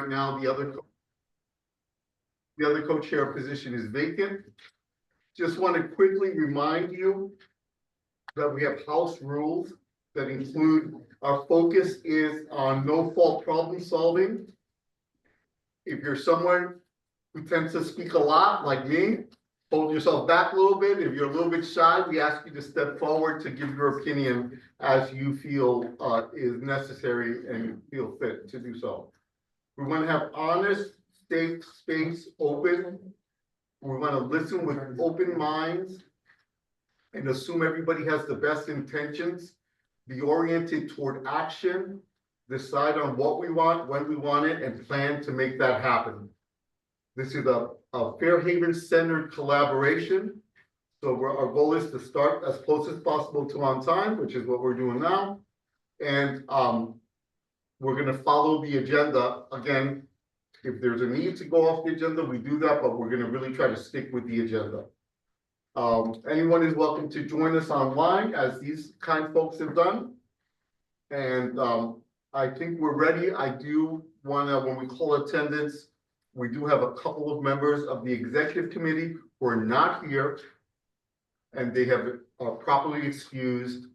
Now the other co-chair position is vacant. Just want to quickly remind you that we have house rules that include our focus is on no fault problem solving. If you're someone who tends to speak a lot like me, hold yourself back a little bit. If you're a little bit shy, we ask you to step forward to give your opinion as you feel is necessary and you feel fit to do so. We want to have honest, safe space open. We want to listen with open minds and assume everybody has the best intentions, be oriented toward action, decide on what we want, when we want it, and plan to make that happen. This is a Fairhaven-centered collaboration. So our goal is to start as close as possible to on time, which is what we're doing now. And we're going to follow the agenda. Again, if there's a need to go off the agenda, we do that, but we're going to really try to stick with the agenda. Anyone is welcome to join us online, as these kind folks have done. And I think we're ready. I do want to, when we call attendance, we do have a couple of members of the executive committee who are not here, and they have properly excused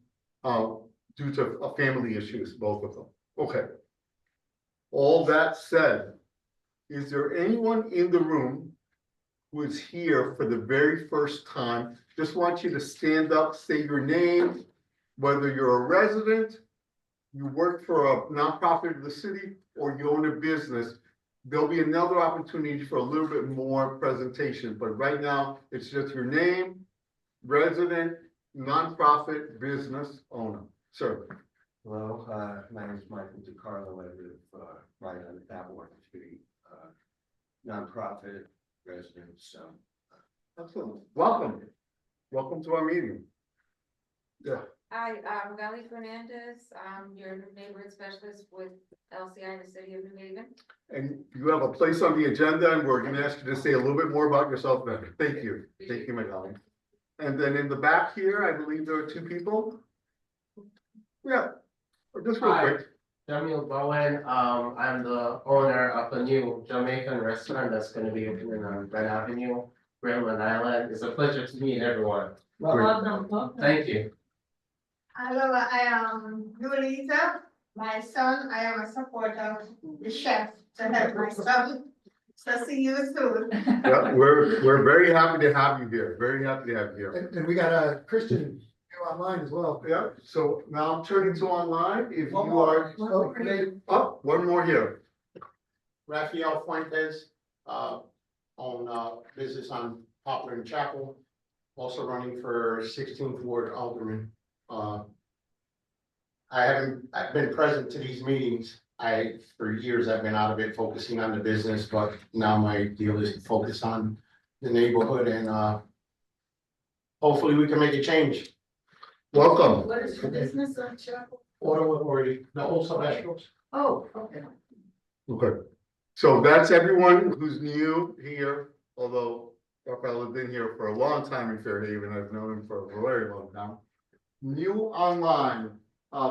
due to family issues, both of them. Okay. All that said, is there anyone in the room who is here for the very first time? Just want you to stand up, say your name, whether you're a resident, you work for a nonprofit of the city, or you own a business. There'll be another opportunity for a little bit more presentation, but right now it's just your name, resident, nonprofit, business owner. Sir. Hello, my name is Michael DiCarlo. I live right on the Applewood Street, nonprofit resident. So, Excellent. Welcome. Welcome to our meeting. Yeah. Hi, I'm Valley Fernandez. I'm your neighborhood specialist with LCI in the city of New Haven. And you have a place on the agenda, and we're going to ask you to say a little bit more about yourself better. Thank you. Thank you, my darling. And then in the back here, I believe there are two people. Yeah, just real quick. Samuel Bowen, I'm the owner of a new Jamaican restaurant that's going to be opening on Red Avenue, Greenland Island. It's a pleasure to meet everyone. Welcome. Thank you. Hello, I am Julita. My son, I am a supporter of the chef to help my son. So see you soon. Yeah, we're very happy to have you here. Very happy to have you here. And we got a Christian online as well. Yeah, so now I'm turning to online. If One you more. are, oh, one more here. Rafael Fuentes, own business on Poplar and Chapel, also running for 16th Ward Alderman. I've been present to these meetings. For years, I've been out of it, focusing on the business, but now my deal is to focus on the neighborhood, and hopefully we can make a change. Welcome. What is your business on Chapel? Auto authority, the wholesale vegetables. Oh, okay. Okay, so that's everyone who's new here, although Rafael has been here for a long time in Fairhaven. I've known him for a very long time. New online,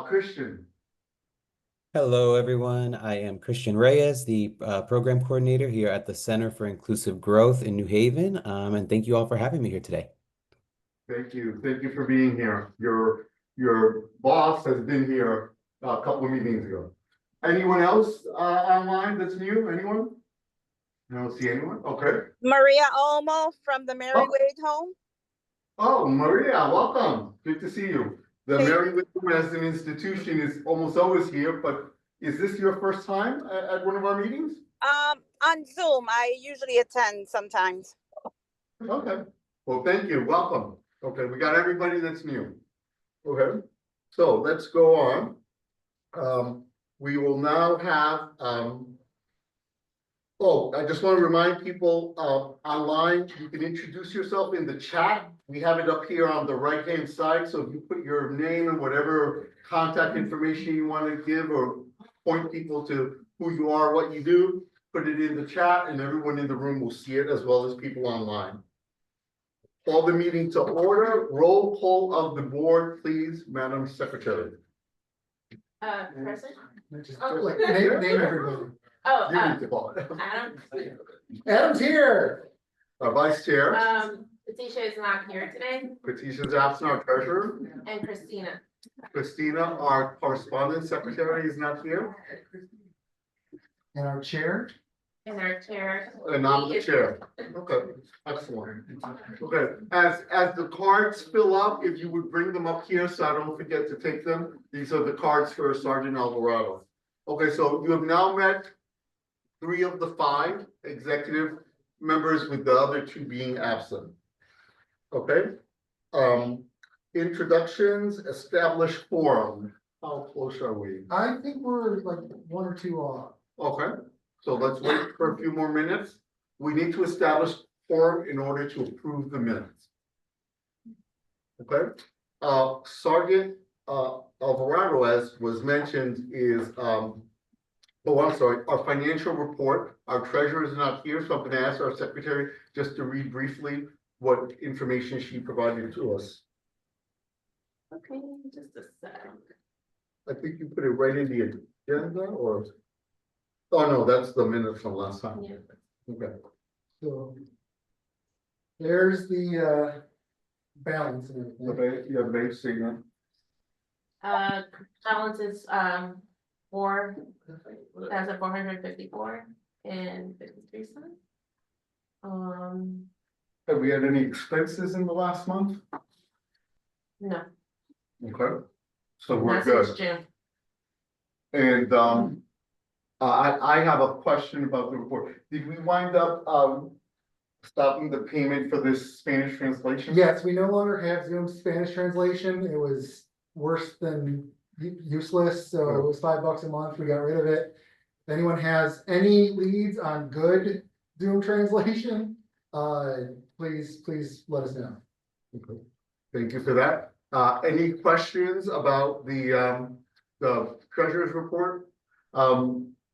Christian. Hello, everyone. I am Christian Reyes, the program coordinator here at the Center for Inclusive Growth in New Haven. And thank you all for having me here today. Thank you. Thank you for being here. Your boss has been here a couple of meetings ago. Anyone else online that's new? Anyone? I don't see anyone. Okay. Maria Olmo from the Mary Wade Home. Oh, Maria, welcome. Good to see you. The Mary Wade Home as an institution is almost always here, but is this your first time at one of our meetings? On Zoom. I usually attend sometimes. Okay. Well, thank you. Welcome. Okay, we got everybody that's new. Okay, so let's go on. We will now have, I just want to remind people online, you can introduce yourself in the chat. We have it up here on the right-hand side. So if you put your name and whatever contact information you want to give or point people to who you are, what you do, put it in the chat and everyone in the room will see it as well as people online. Call the meeting to order. Roll call of the board, please, Madam Secretary. Present. Just like name everybody. Oh, You need to call it. Adam, Adam's here. Our vice chair, Letitia is not here today, Patricia's absent, our treasurer. and Christina. Christina, our correspondence secretary, is not here, And our chair. And our chair. and I'm the chair. Okay, excellent. Okay, as the cards fill up, if you would bring them up here, so I don't forget to take them. These are the cards for Sergeant Alvarado. Okay, so you have now met 3 of the 5 executive members, with the other 2 being absent. Okay, introductions, established forum. How close are we? I think we're like 1 or 2 off. Okay, so let's wait for a few more minutes. We need to establish forum in order to approve the minutes. Okay, Sergeant Alvarado, as was mentioned, is I'm sorry, our financial report. Our treasurer is not here, so I'm gonna ask our secretary just to read briefly what information she provided to us. Okay, just a second. I think you put it right in the agenda, or? Oh, no, that's the minutes from last time. Yeah. Okay, So there's the balance and everything. okay, you have made statement. Balance is, 4,454 and 53 cents. Have we had any expenses in the last month? No, Okay, so we're that's good. since June. And I have a question about the report. Did we wind up stopping the payment for this Spanish translation? Yes, we no longer have Zoom Spanish translation. It was worse than useless, so it was $5 a month. We got rid of it. If anyone has any leads on good Zoom translation, please let us know. Okay. Thank you for that. Any questions about the treasurer's report?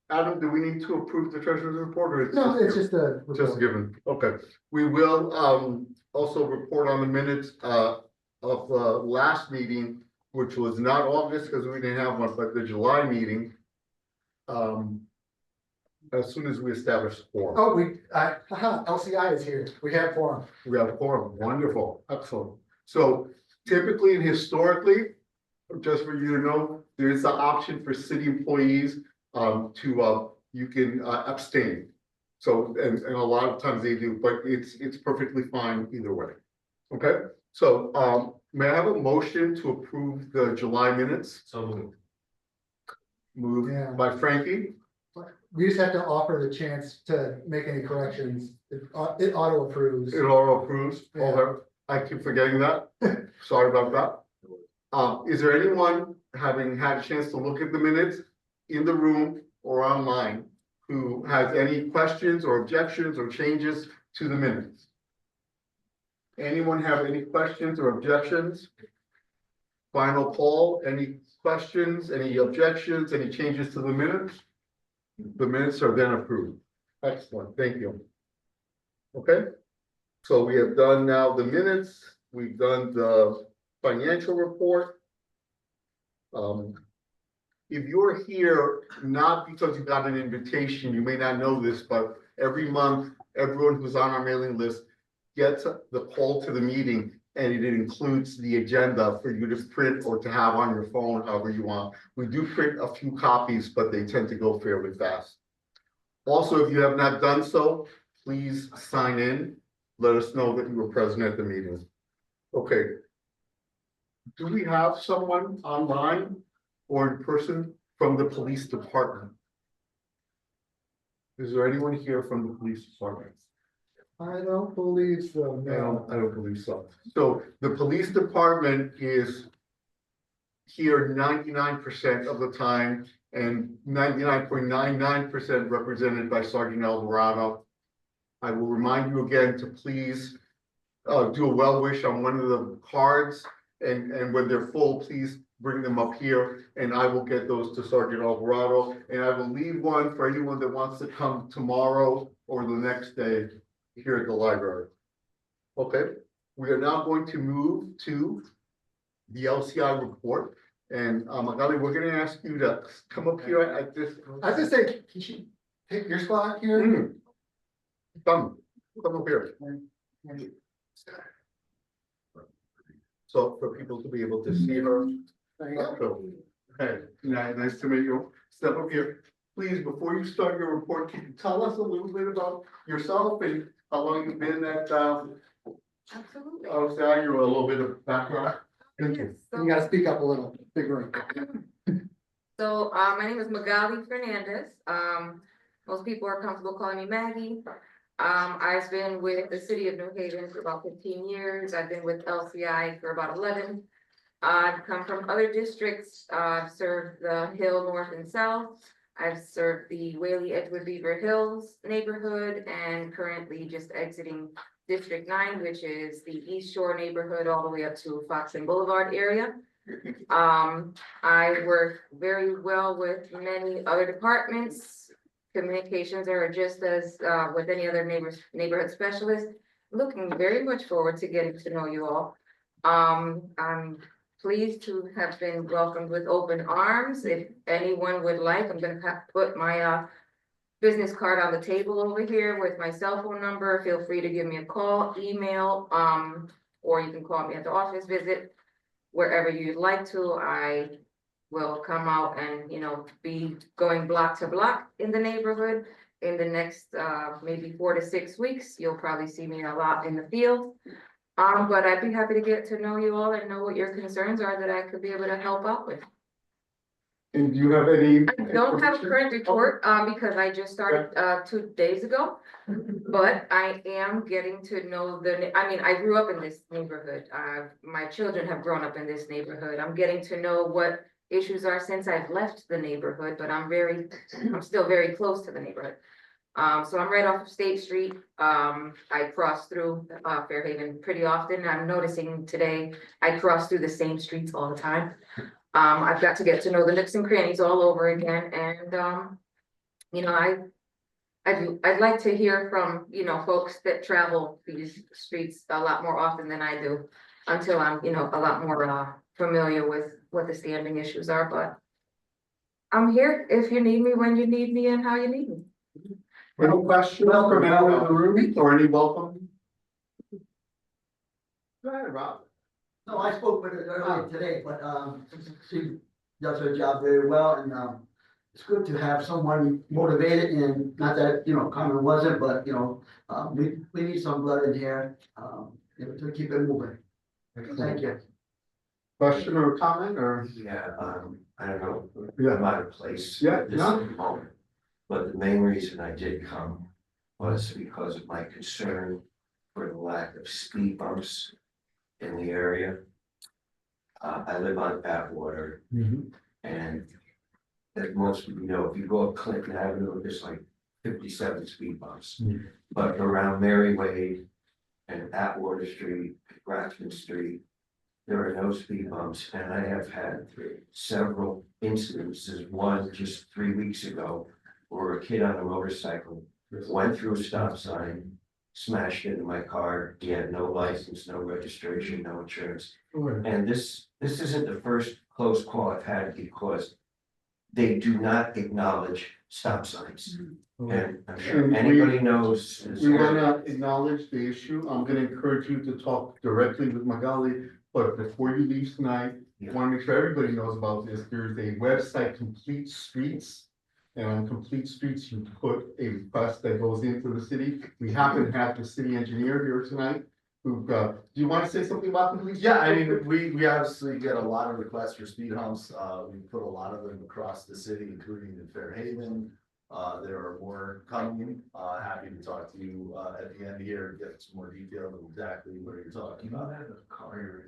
Adam, do we need to approve the treasurer's report, or? No, it's just a. Just given, okay. We will also report on the minutes of the last meeting, which was not August because we didn't have one, but the July meeting. As soon as we establish the quorum. Oh, LCI is here. We have forum. We have a quorum, wonderful, excellent. So typically and historically, just for you to know, there is the option for city employees you can abstain. So, and a lot of times they do, but it's perfectly fine either way. Okay, so may I have a motion to approve the July minutes? So moved. Moved Yeah. by Frankie, We just have to offer the chance to make any corrections. It auto approves. it all approves, Yeah. okay, I keep forgetting that, sorry about that. Is there anyone having had a chance to look at the minutes in the room or online who has any questions or objections or changes to the minutes? Anyone have any questions or objections? Final poll, any questions, any objections, any changes to the minutes? The minutes are then approved. Excellent, thank you. Okay, so we have done now the minutes, we've done the financial report. If you're here, not because you got an invitation, you may not know this, but every month, everyone who's on our mailing list gets the call to the meeting, and it includes the agenda for you to print or to have on your phone, however you want. We do print a few copies, but they tend to go fairly fast. Also, if you have not done so, please sign in. Let us know that you were present at the meeting. Okay. Do we have someone online or in person from the police department? Is there anyone here from the police department? I don't believe so, no. I don't believe so. So the police department is here 99% of the time and 99.99% represented by Sergeant Alvarado. I will remind you again to please do a well wish on one of the cards, and when they're full, please bring them up here and I will get those to Sergeant Alvarado, and I will leave one for anyone that wants to come tomorrow or the next day here at the library. Okay, we are now going to move to the LCI report, and Magali, we're going to ask you to come up here at this. I was gonna say, take your spot here. Come up here. So for people to be able to see her. There you go. So, hey, nice to meet you. Step up here. Please, before you start your report, can you tell us a little bit about yourself and how long you've been at, Absolutely. OCI, you're a little bit of background? Thank you. Yes, You gotta speak up a little, big room. So, my name is Magali Fernandez. Most people are comfortable calling me Maggie. I've been with the city of New Haven for about 15 years. I've been with LCI for about 11. I've come from other districts. I've served the Hill North and South. I've served the Whaley Edgewood Beaver Hills neighborhood and currently just exiting District 9, which is the East Shore neighborhood all the way up to Fox and Boulevard area. I work very well with many other departments. Communications are just as with any other neighborhood specialist. Looking very much forward to getting to know you all. I'm pleased to have been welcomed with open arms. If anyone would like, I'm gonna put my business card on the table over here with my cell phone number. Feel free to give me a call, email, or you can call me at the office visit. Wherever you'd like to, I will come out and, be going block to block in the neighborhood. In the next, maybe 4 to 6 weeks, you'll probably see me a lot in the field. But I'd be happy to get to know you all and know what your concerns are that I could be able to help out with. And do you have any? I don't have a current report, because I just started, 2 days ago. But I am getting to know I grew up in this neighborhood. My children have grown up in this neighborhood. I'm getting to know what issues are since I've left the neighborhood, but I'm still very close to the neighborhood. So I'm right off of State Street. I cross through, Fairhaven pretty often. I'm noticing today I cross through the same streets all the time. I've got to get to know the nooks and crannies all over again, and, I'd like to hear from, folks that travel these streets a lot more often than I do. Until I'm, a lot more, familiar with what the standing issues are, but I'm here if you need me, when you need me, and how you need me. Any questions from anyone in the room or any welcome? Go ahead, Rob. No, I spoke with her earlier today, but she does her job very well, and it's good to have someone motivated, and not that, Carmen wasn't, but, we need some blood in here, to keep it moving. Thank you. Question or comment or? Yeah, I don't know, Yeah. I'm out of place. Yeah, at this no. moment. But the main reason I did come was because of my concern for the lack of speed bumps in the area. I live on Atwater, and as most of you know, if you go up Clinton Avenue, there's like 57 speed bumps. But around Mary Wade and Atwater Street, Grafton Street, there are no speed bumps, and I have had several incidences. One just 3 weeks ago, where a kid on a motorcycle went through a stop sign, smashed into my car. He had no license, no registration, no insurance. And this isn't the first close call I've had, because they do not acknowledge stop signs. And I'm sure And anybody knows. We wanna acknowledge the issue. I'm gonna encourage you to talk directly with Magali, but before you leave tonight, I wanna make sure everybody knows about this. There's a website, Complete Streets. And on Complete Streets, you put a request that goes into the city. We happen to have the city engineer here tonight. Do you wanna say something about Complete Streets? Yeah, I mean, we obviously get a lot of requests for speed humps. We put a lot of them across the city, including in Fairhaven. There are more coming. Happy to talk to you at the end here and get some more detail of exactly what you're talking about.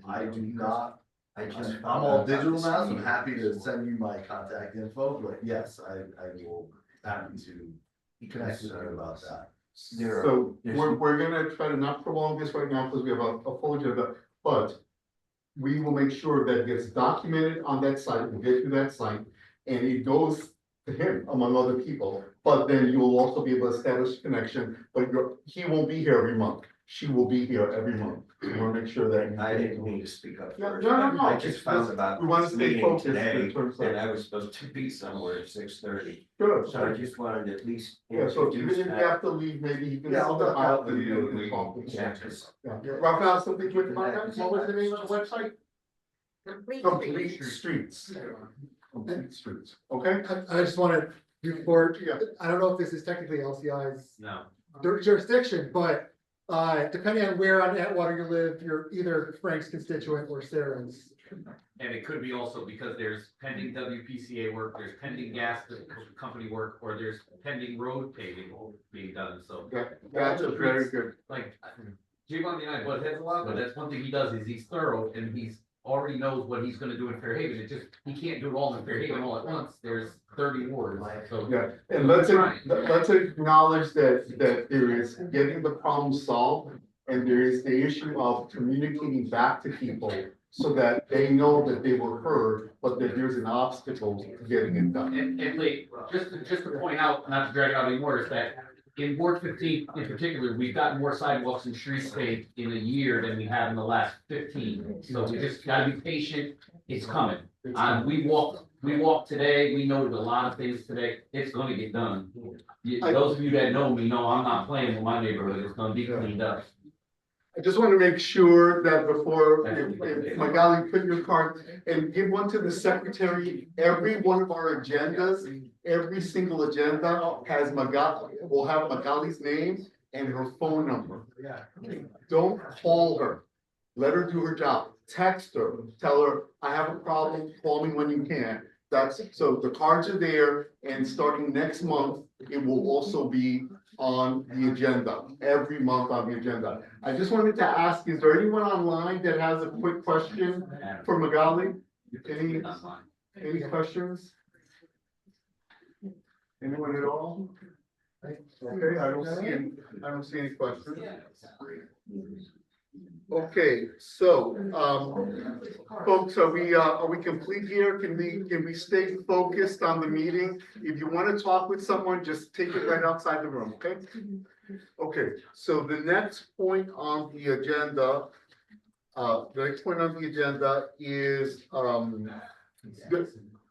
I do not. I'm all digital now, so I'm happy to send you my contact info, but yes, I will happy to connect with you about that. So we're gonna try to not prolong this right now because we have a full agenda, but we will make sure that it gets documented on that site. We'll get to that site, and it goes to him among other people but then you will also be able to establish a connection, but he won't be here every month. She will be here every month. We want to make sure that. I didn't mean to speak up No, first. no. I just found about We want to this stay meeting focused today, in terms and of. I was supposed to be somewhere at 6:30. Good. So I just wanted to at least Yeah, so even if introduce you that. have to leave, maybe you can. Yeah, I'll step duck out with and you. and talk with Yeah, you. 'cause Yeah. Raphael, something quick about that? What was the name of the website? Complete Complete Streets. Complete Streets, okay? I just wanna, before, Yeah. I don't know if this is technically LCI's no, jurisdiction, but depending on where on Atwater you live, you're either Frank's constituent or Sarah's. And it could be also because there's pending WPCA work, there's pending gas company work, or there's pending road paving being done, so. That's a very good. Like, Giovanni and I butt heads a lot, but that's one thing he does is he's thorough and he's already knows what he's gonna do in Fairhaven. It just, he can't do it all in Fairhaven all at once. There's 30 wards, so. Yeah, and let's acknowledge that there is getting the problem solved. And there is the issue of communicating back to people so that they know that they were heard, but that there's an obstacle to getting it done. And Lee, just to point out, not to drag it out anymore, is that in Ward 15 in particular, we've got more sidewalks and streets paved in a year than we have in the last 15. So we just gotta be patient, it's coming. We walked today, we noted a lot of things today, it's gonna get done. Those of you that know me know I'm not playing with my neighborhood, it's gonna be cleaned up. I just want to make sure that before, if Magali, put your card and give one to the secretary, every one of our agendas, every single agenda has will have Magali's name and her phone number. Don't call her, let her do her job, text her, tell her, I have a problem, call me when you can. So the cards are there, and starting next month, it will also be on the agenda, every month on the agenda. I just wanted to ask, is there anyone online that has a quick question for Magali? Any questions? Anyone at all? Okay, I don't see any questions. Okay, so, folks, are we complete here? Can we stay focused on the meeting? If you want to talk with someone, just take it right outside the room, okay? Okay, so the next point on the agenda, is,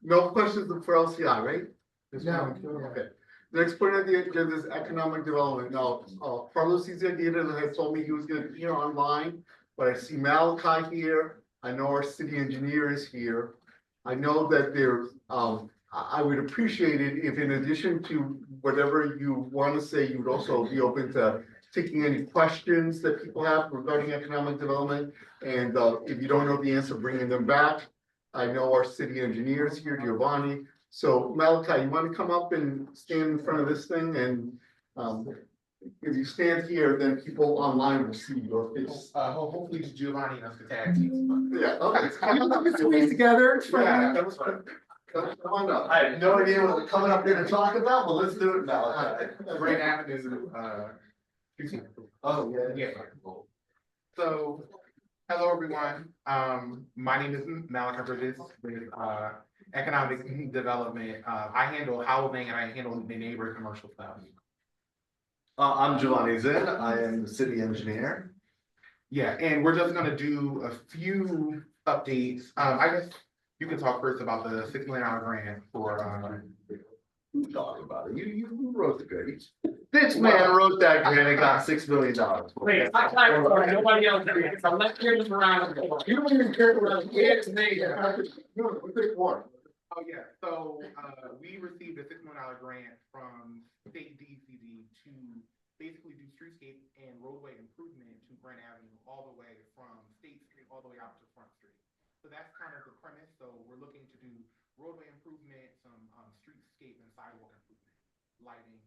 no questions for LCI, right? No. Okay. The next point on the agenda is economic development. Now, Carlos Izaguirre had told me he was gonna be here online, but I see Malachi here. I know our city engineer is here. I know that there's, I would appreciate it if in addition to whatever you want to say, you would also be open to taking any questions that people have regarding economic development. And if you don't know the answer, bringing them back. I know our city engineer is here, Giovanni. So Malachi, you want to come up and stand in front of this thing, and if you stand here, then people online will see your face. Hopefully it's Giovanni enough to tag team. Yeah, okay. Squeeze together. Yeah, that was fun. Come on up. I have no idea what we're coming up here to talk about, but let's do it now. Great Avenue, Oh, yeah. So, hello, everyone. My name is Malachi Bridges with, Economic Development. I handle housing and I handle the neighbor commercial stuff. I'm Giovanni Zinn. I am the city engineer. Yeah, and we're just gonna do a few updates. I guess you can talk first about the $6 million grant for, Who talked about it? You wrote the grant. This man wrote that grant and got $6 million. Wait, nobody else, I'm not carrying around. You don't even care what it's made. No, we'll take one. Oh, yeah, so, we received a $6 million grant from state DCD to basically do streetscape and roadway improvement to Grant Avenue all the way from State Street all the way out to Front Street. So that's kind of the premise, so we're looking to do roadway improvement, some, streetscape and sidewalk improvement, lighting,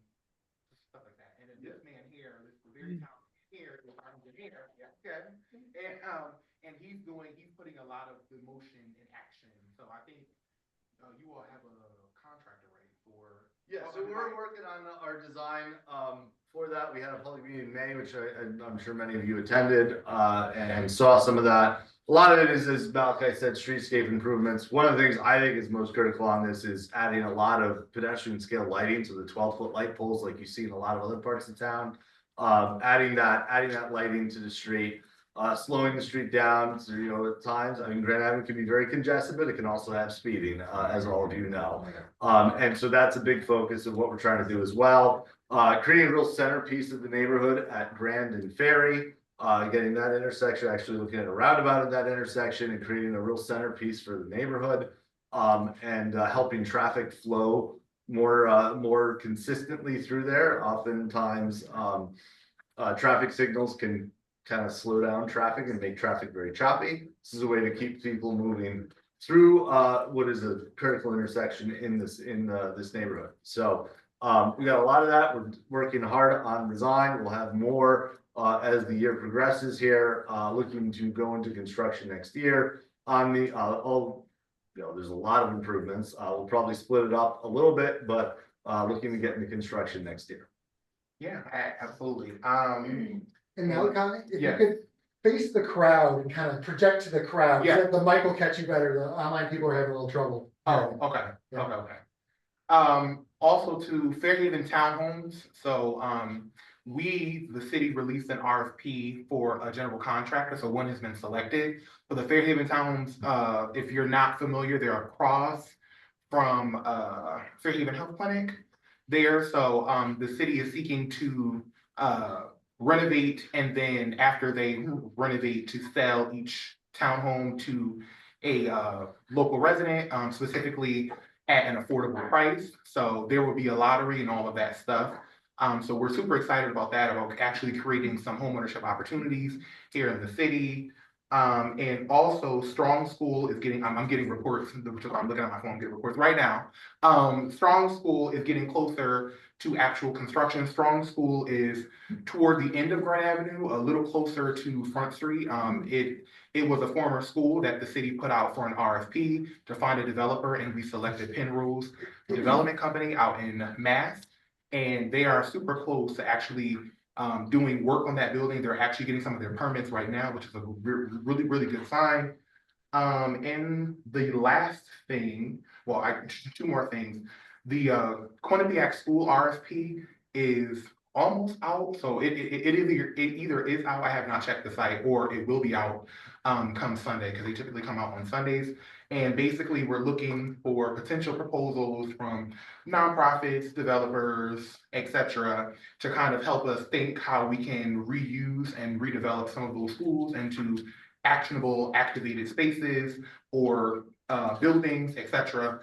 stuff like that. And then this man here, this very talented here, is our engineer, yeah, Kevin. And he's putting a lot of the motion in action, so I think you all have a contractor, right, for? Yeah, so we're working on our design, for that. We had a public meeting in May, which I'm sure many of you attended, and saw some of that. A lot of it is, as Malachi said, streetscape improvements. One of the things I think is most critical on this is adding a lot of pedestrian scale lighting, so the 12-foot light poles like you see in a lot of other parts of town. Adding that lighting to the street, slowing the street down. So, you know, at times, I mean, Grand Avenue can be very congested, but it can also have speeding, as all of you know. And so that's a big focus of what we're trying to do as well. Creating a real centerpiece of the neighborhood at Grand and Ferry. Getting that intersection, actually looking at a roundabout at that intersection and creating a real centerpiece for the neighborhood. And helping traffic flow more consistently through there. Oftentimes, traffic signals can kind of slow down traffic and make traffic very choppy. This is a way to keep people moving through what is a critical intersection in this neighborhood. So we got a lot of that. We're working hard on design. We'll have more as the year progresses here, looking to go into construction next year. On the there's a lot of improvements. We'll probably split it up a little bit, but looking to get into construction next year. Yeah, absolutely. And Malachi, if you Yeah. could face the crowd and kind of project to the crowd, Yeah. the mic will catch you better. The online people are having a little trouble. Oh, okay, Yeah. okay. Also to Fairhaven Townhomes, so, we, the city, released an RFP for a general contractor, so one has been selected. For the Fairhaven Townhomes, if you're not familiar, they're across from, Fairhaven Health Clinic there, so, the city is seeking to, renovate, and then after they renovate, to sell each townhome to a, local resident, specifically at an affordable price. So there will be a lottery and all of that stuff. So we're super excited about that, about actually creating some homeownership opportunities here in the city. And also Strong School is getting, I'm getting reports, I'm looking at my phone, getting reports right now. Strong School is getting closer to actual construction. Strong School is toward the end of Grand Avenue, a little closer to Front Street. It was a former school that the city put out for an RFP to find a developer, and we selected Penrose Development Company out in Mass. And they are super close to actually doing work on that building. They're actually getting some of their permits right now, which is a really, really good sign. And the last thing, well, two more things. The Quinnipiac School RFP is almost out, so it either is out. I have not checked the site, or it will be out come Sunday, because they typically come out on Sundays. And basically, we're looking for potential proposals from nonprofits, developers, etc., to kind of help us think how we can reuse and redevelop some of those schools into actionable activated spaces or buildings, etc.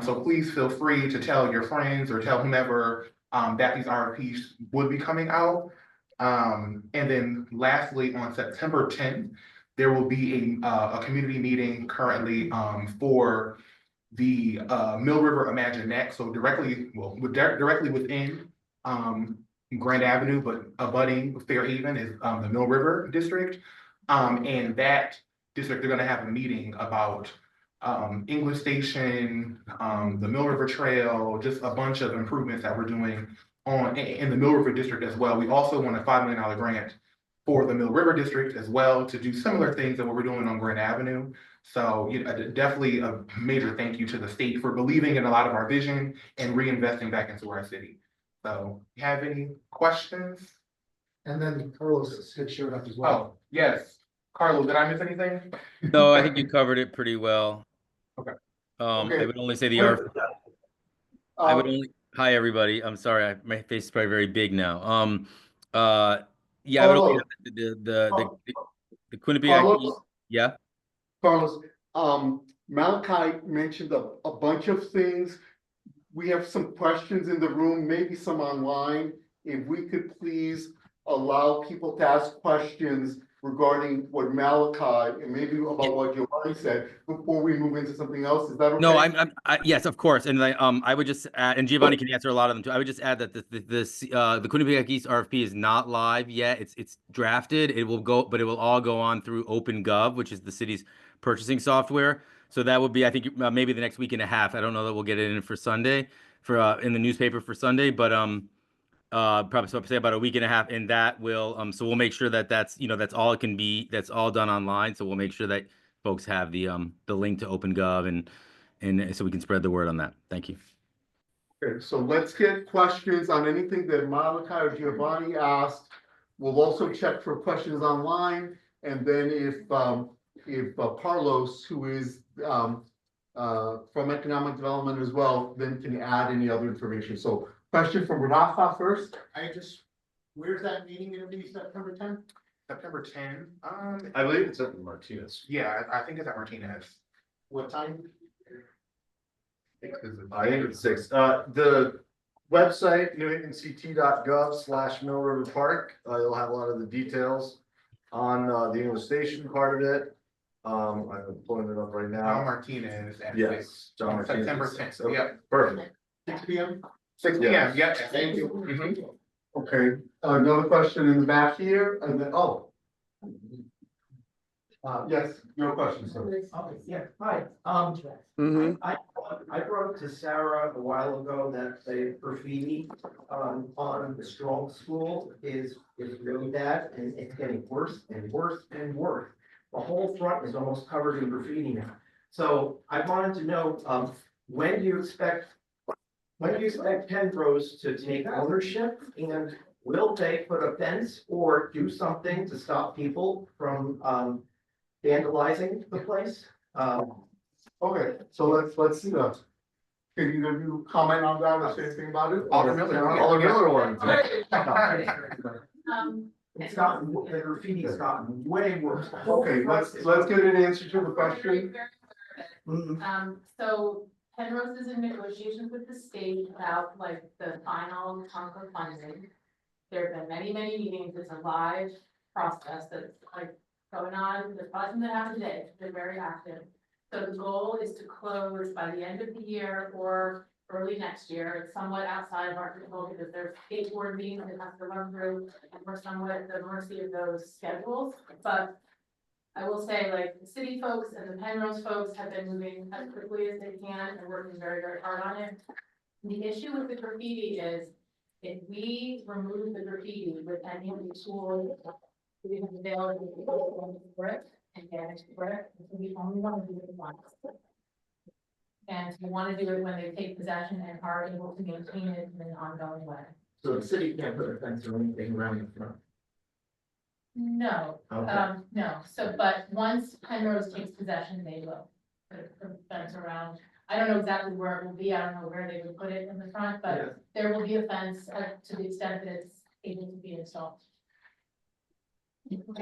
So please feel free to tell your friends or tell whomever that these RFPs would be coming out. And then lastly, on September 10th, there will be a community meeting currently for the Mill River Imaginext, so directly within Grand Avenue, but abutting Fairhaven is the Mill River District. And that district, they're gonna have a meeting about English Station, the Mill River Trail, just a bunch of improvements that we're doing in the Mill River District as well. We also won a $5 million grant for the Mill River District as well to do similar things that what we're doing on Grand Avenue. So definitely a major thank you to the state for believing in a lot of our vision and reinvesting back into our city. So you have any questions? And then Carlos had showed up as well. Oh, yes. Carlos, did I miss anything? No, I think you covered it pretty well. Okay. I would only say the art. I would only, hi, everybody. I'm sorry, my face is probably very big now. Yeah, I would only the Quinnipiac, Carlos? yeah. Carlos, Malachi mentioned a bunch of things. We have some questions in the room, maybe some online. If we could please allow people to ask questions regarding what Malachi and maybe about what Giovanni said before we move into something else. Is that okay? No, yes, of course. And I would just add, and Giovanni can answer a lot of them too. I would just add that the Quinnipiac East RFP is not live yet. It's drafted. It will go, but it will all go on through OpenGov, which is the city's purchasing software. So that would be, I think, maybe the next week and a half. I don't know that we'll get it in for Sunday, in the newspaper for Sunday, but probably so say about a week and a half, and that will so we'll make sure that that's that's all it can be, that's all done online. So we'll make sure that folks have the link to OpenGov and so we can spread the word on that. Thank you. Okay, so let's get questions on anything that Malachi or Giovanni asked. We'll also check for questions online, and then if Carlos, who is from economic development as well, then can add any other information. So question from Rafa first. Where's that meeting gonna be, September 10th? September 10, I believe it's at Martinez. yeah, I think it's at Martinez. What time? I think it's 6. The website, newhavenct.gov/Mill River Park, you'll have a lot of the details on the English station part of it. I'm pulling it up right John now. Martinez at Yes, John on September Martinez. 10th, yeah. Perfect. 6 p.m. 6 Yeah. p.m., yeah, thank you. Mhm. Okay, another question in the back here, and then, yes, your question, sir. Yeah, hi, I brought up to Sarah a while ago that the graffiti, on the Strong School is really bad, and it's getting worse and worse and worse. The whole front is almost covered in graffiti now. So I wanted to know, when do you expect Penrose to take ownership, and will they put a fence or do something to stop people from, vandalizing the place? Okay, so let's see that. Can you comment on that or say anything about it? Alderman Miller, yeah. Alderman Miller wanted to. It's gotten, the graffiti's gotten way worse. The whole Okay, front let's is- get an answer to the question. So Penrose is in negotiations with the state about like the final chunk of funding. There have been many, many meetings, it's a live process that's like going on, the process that happened today, they're very active. So the goal is to close by the end of the year or early next year. It's somewhat outside of our control because there's state board meetings that have to run through, and we're somewhat at the mercy of those schedules. But I will say, like, the city folks and the Penrose folks have been moving as quickly as they can and working very, very hard on it. The issue with the graffiti is if we remove the graffiti with any of the tools we have available, brick and damaged brick, we only want to do it once. And we want to do it when they take possession and are able to maintain it in an ongoing way. So the city can't put a fence or anything around the front. No, Okay. no, so, but once Penrose takes possession, they will put a fence around. I don't know exactly where it will be, I don't know where they would put it in the front, Yeah. but there will be a fence to the extent that it's able to be installed.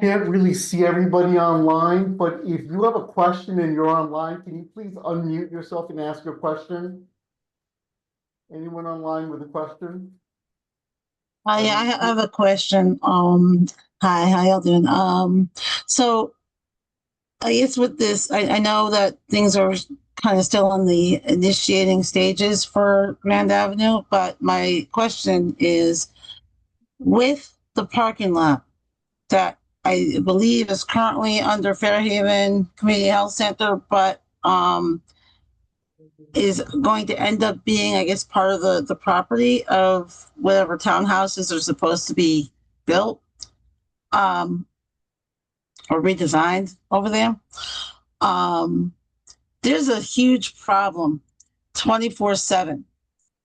Can't really see everybody online, but if you have a question and you're online, can you please unmute yourself and ask your question? Anyone online with a question? Hi, I have a question. Hi, how y'all doing? So I guess with this, I know that things are kind of still in the initiating stages for Grand Avenue, but my question is with the parking lot that I believe is currently under Fairhaven Community Health Center, but is going to end up being, I guess, part of the property of whatever townhouses are supposed to be built or redesigned over there. There's a huge problem 24/7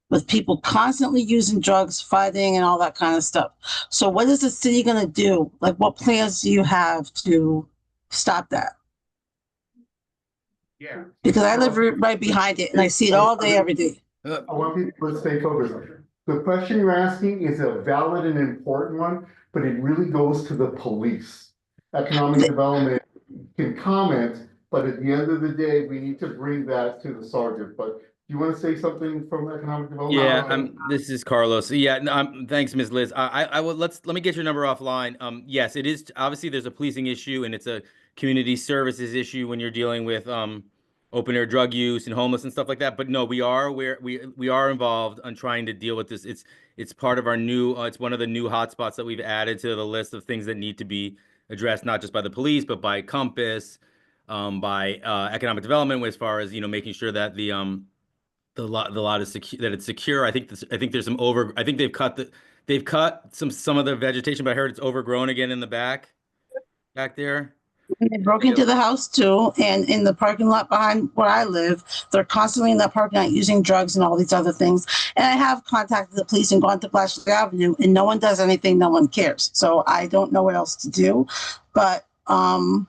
with people constantly using drugs, fighting, and all that kind of stuff. So what is the city going to do? Like, what plans do you have to stop that? Yeah. Because I live right behind it and I see it all day, every day. I want people to stay focused. The question you're asking is a valid and important one, but it really goes to the police. Economic development can comment, but at the end of the day, we need to bring that to the sergeant. But do you want to say something from economic development? Yeah, this is Carlos. Yeah, no, thanks, Ms. Liz. I will let me get your number offline. Yes, it is obviously there's a policing issue and it's a community services issue when you're dealing with open air drug use and homeless and stuff like that. But no, we are involved on trying to deal with this. It's part of our new it's one of the new hotspots that we've added to the list of things that need to be addressed, not just by the police, but by Compass, by economic development, as far as making sure that the lot is secure, that it's secure. I think there's some I think they've cut they've cut some of the vegetation, but I heard it's overgrown again in the back there. And they broke into the house too, and in the parking lot behind where I live, they're constantly in that parking lot using drugs and all these other things. And I have contacted the police and gone to Blatchley Avenue, and no one does anything, no one cares. So I don't know what else to do, but I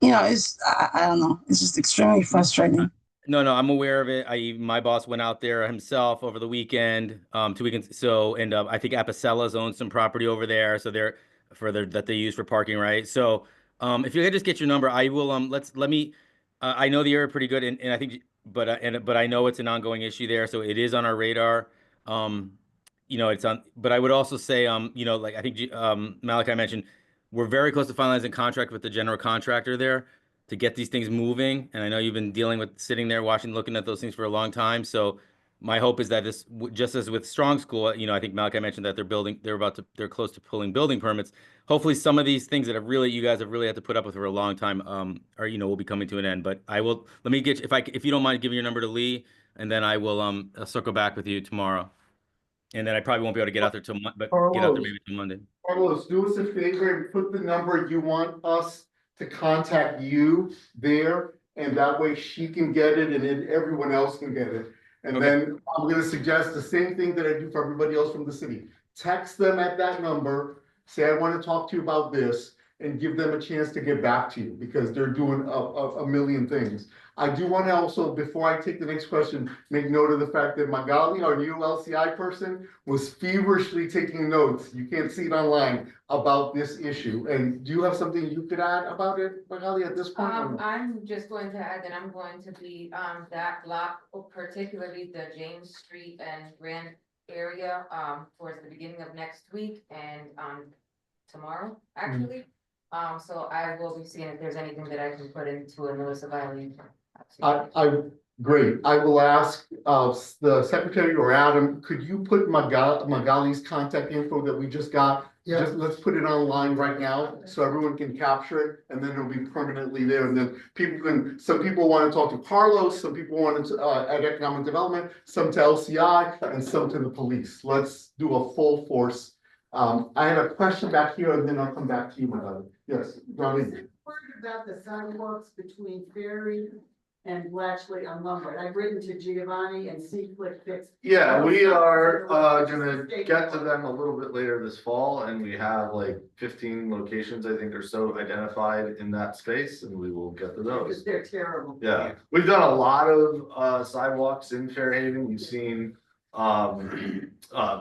don't know, it's just extremely frustrating. No, I'm aware of it. My boss went out there himself over the weekend, 2 weekends. So, and I think Apicella's owns some property over there, so they're that they use for parking, right? So, if you could just get your number, I will. Let me. I know the area pretty good, and I think, but I know it's an ongoing issue there, so it is on our radar. It's on. But I would also say, like I think Malachi mentioned, we're very close to finalizing contract with the general contractor there to get these things moving. And I know you've been dealing with sitting there watching, looking at those things for a long time. So my hope is that this, just as with Strong School, I think Malachi mentioned that they're close to pulling building permits. Hopefully some of these things that you guys have really had to put up with for a long time, will be coming to an end. But let me get, if you don't mind giving your number to Lee, and then I will, I'll circle back with you tomorrow. And then I probably won't be able to get out there get out there maybe till Monday. Carlos, do us a favor and put the number you want us to contact you there, and that way she can get it and then everyone else can get it. And then I'm gonna suggest the same thing that I do for everybody else from the city. Text them at that number, say, I want to talk to you about this, and give them a chance to get back to you, because they're doing a million things. I do want to also, before I take the next question, make note of the fact that Magali, our new LCI person, was feverishly taking notes. You can't see it online about this issue. And do you have something you could add about it, Magali, at this point? I'm just going to add that I'm going to be, that block, particularly the James Street and Grand area, towards the beginning of next week and, tomorrow, actually. So I will be seeing if there's anything that I can put into a notice of violation. Great. I will ask the secretary or Adam, could you put Magali's contact info that we just got? Yeah. Just let's put it online right now so everyone can capture it, and then it'll be permanently there. And then some people want to talk to Carlos, some people want to at economic development, some to LCI, and some to the police. Let's do a full force. I have a question back here, and then I'll come back to you, Magali. Yes, Darlene. Worried about the sidewalks between Ferry and Blatchley on Lombard. I've written to Giovanni and Seaflick fixed. Yeah, we are gonna get to them a little bit later this fall, and we have like 15 locations, I think, or so identified in that space, and we will get to those. Because they're terrible. Yeah, we've done a lot of sidewalks in Fairhaven. You've seen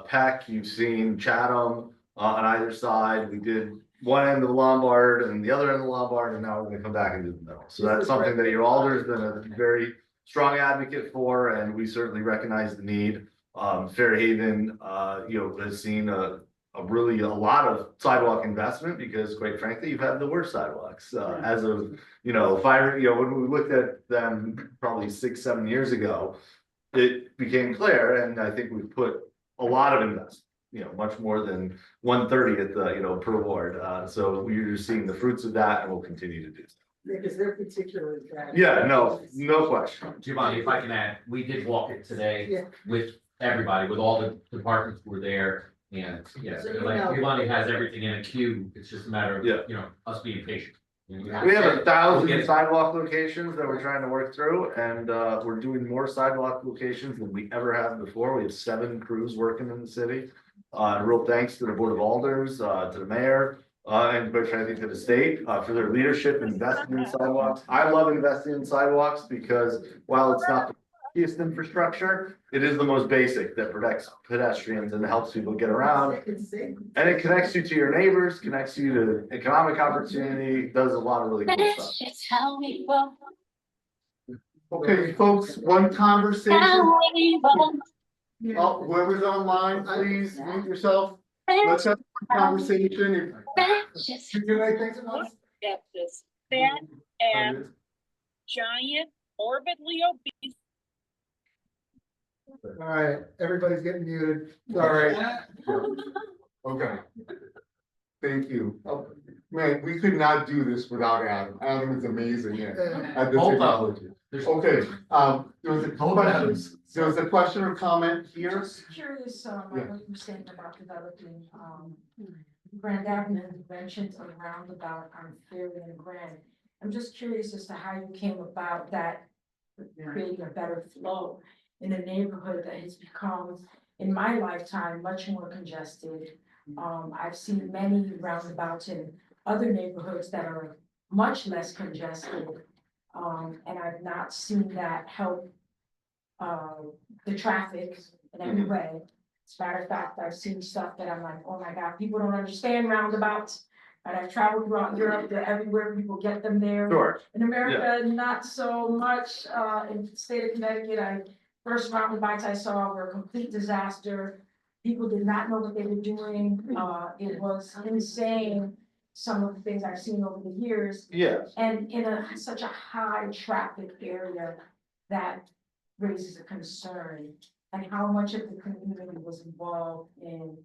Peck, you've seen Chatham on either side. We did one end of the Lombard and the other end of the Lombard, and now we're gonna come back and do the middle. So that's something that your alder's been a very strong advocate for, and we certainly recognize the need. Fairhaven, has seen a lot of sidewalk investment, because quite frankly, you've had the worst sidewalks, as of, when we looked at them probably 6-7 years ago, it became clear, and I think we've put a lot of investment, much more than 1/30th, per ward. So we're seeing the fruits of that, and we'll continue to do so. Because they're particularly bad. Yeah, no question. Giovanni, if I can add, we did walk it today with everybody, with all the departments who were there. And yes, So like Giovanni has everything in a queue. It's just a matter of, us being patient. We have 1,000 sidewalk locations that we're trying to work through, and we're doing more sidewalk locations than we ever have before. We have 7 crews working in the city. Real thanks to the Board of Alders, to the mayor, and quite frankly to the state, for their leadership in investing in sidewalks. I love investing in sidewalks because while it's not the biggest infrastructure, it is the most basic that protects pedestrians and helps people get around. And it connects you to your neighbors, connects you to economic opportunity, does a lot of really cool stuff. Okay, folks, one conversation. Whoever's online, please mute yourself. Let's have a conversation. Fat and giant morbidly obese. All right, everybody's getting muted. Sorry. Okay. Thank you. Man, we could not do this without Adam. Adam is amazing at this technology. Okay, there was a question or comment here. Just curious, I Yeah. know you were saying about developing, Grand Avenue interventions around about on Fairway and Grand. I'm just curious as to how you came about that, creating a better flow in a neighborhood that has become, in my lifetime, much more congested. I've seen many roundabouts in other neighborhoods that are much less congested. And I've not seen that help the traffic in any way. As a matter of fact, I've seen stuff that I'm like, oh my God, people don't understand roundabouts. And I've traveled throughout Europe, they're everywhere, people get them there. Sure. In America, not so much, in the state of Connecticut, first roundabouts I saw were a complete disaster. People did not know what they were doing, it was insane, some of the things I've seen over the years. Yeah. And in such a high traffic area, that raises a concern. And how much of the community was involved in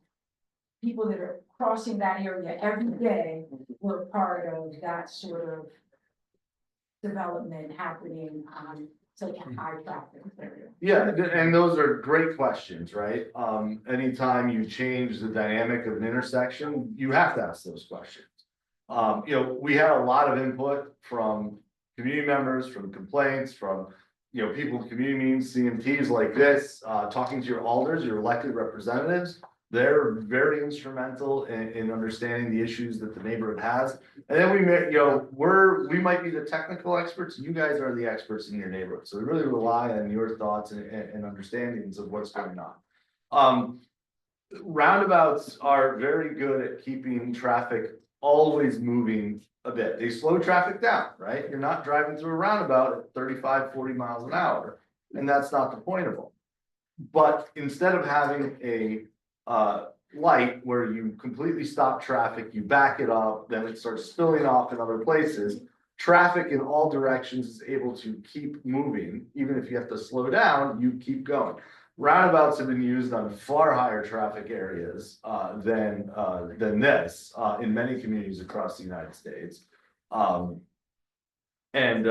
people that are crossing that area every day were part of that sort of development happening on such a high traffic area. Yeah, and those are great questions, right? Anytime you change the dynamic of an intersection, you have to ask those questions. We had a lot of input from community members, from complaints, from, people in community meetings, CMTs like this, talking to your alders, your elected representatives. They're very instrumental in understanding the issues that the neighborhood has. And then we might be the technical experts, you guys are the experts in your neighborhood. So we really rely on your thoughts and understandings of what's going on. Roundabouts are very good at keeping traffic always moving a bit. They slow traffic down, right? You're not driving through a roundabout at 35, 40 miles an hour. And that's not the point of them. But instead of having a light where you completely stop traffic, you back it up, then it starts spilling off in other places. Traffic in all directions is able to keep moving, even if you have to slow down, you keep going. Roundabouts have been used on far higher traffic areas than this in many communities across the United States. Even in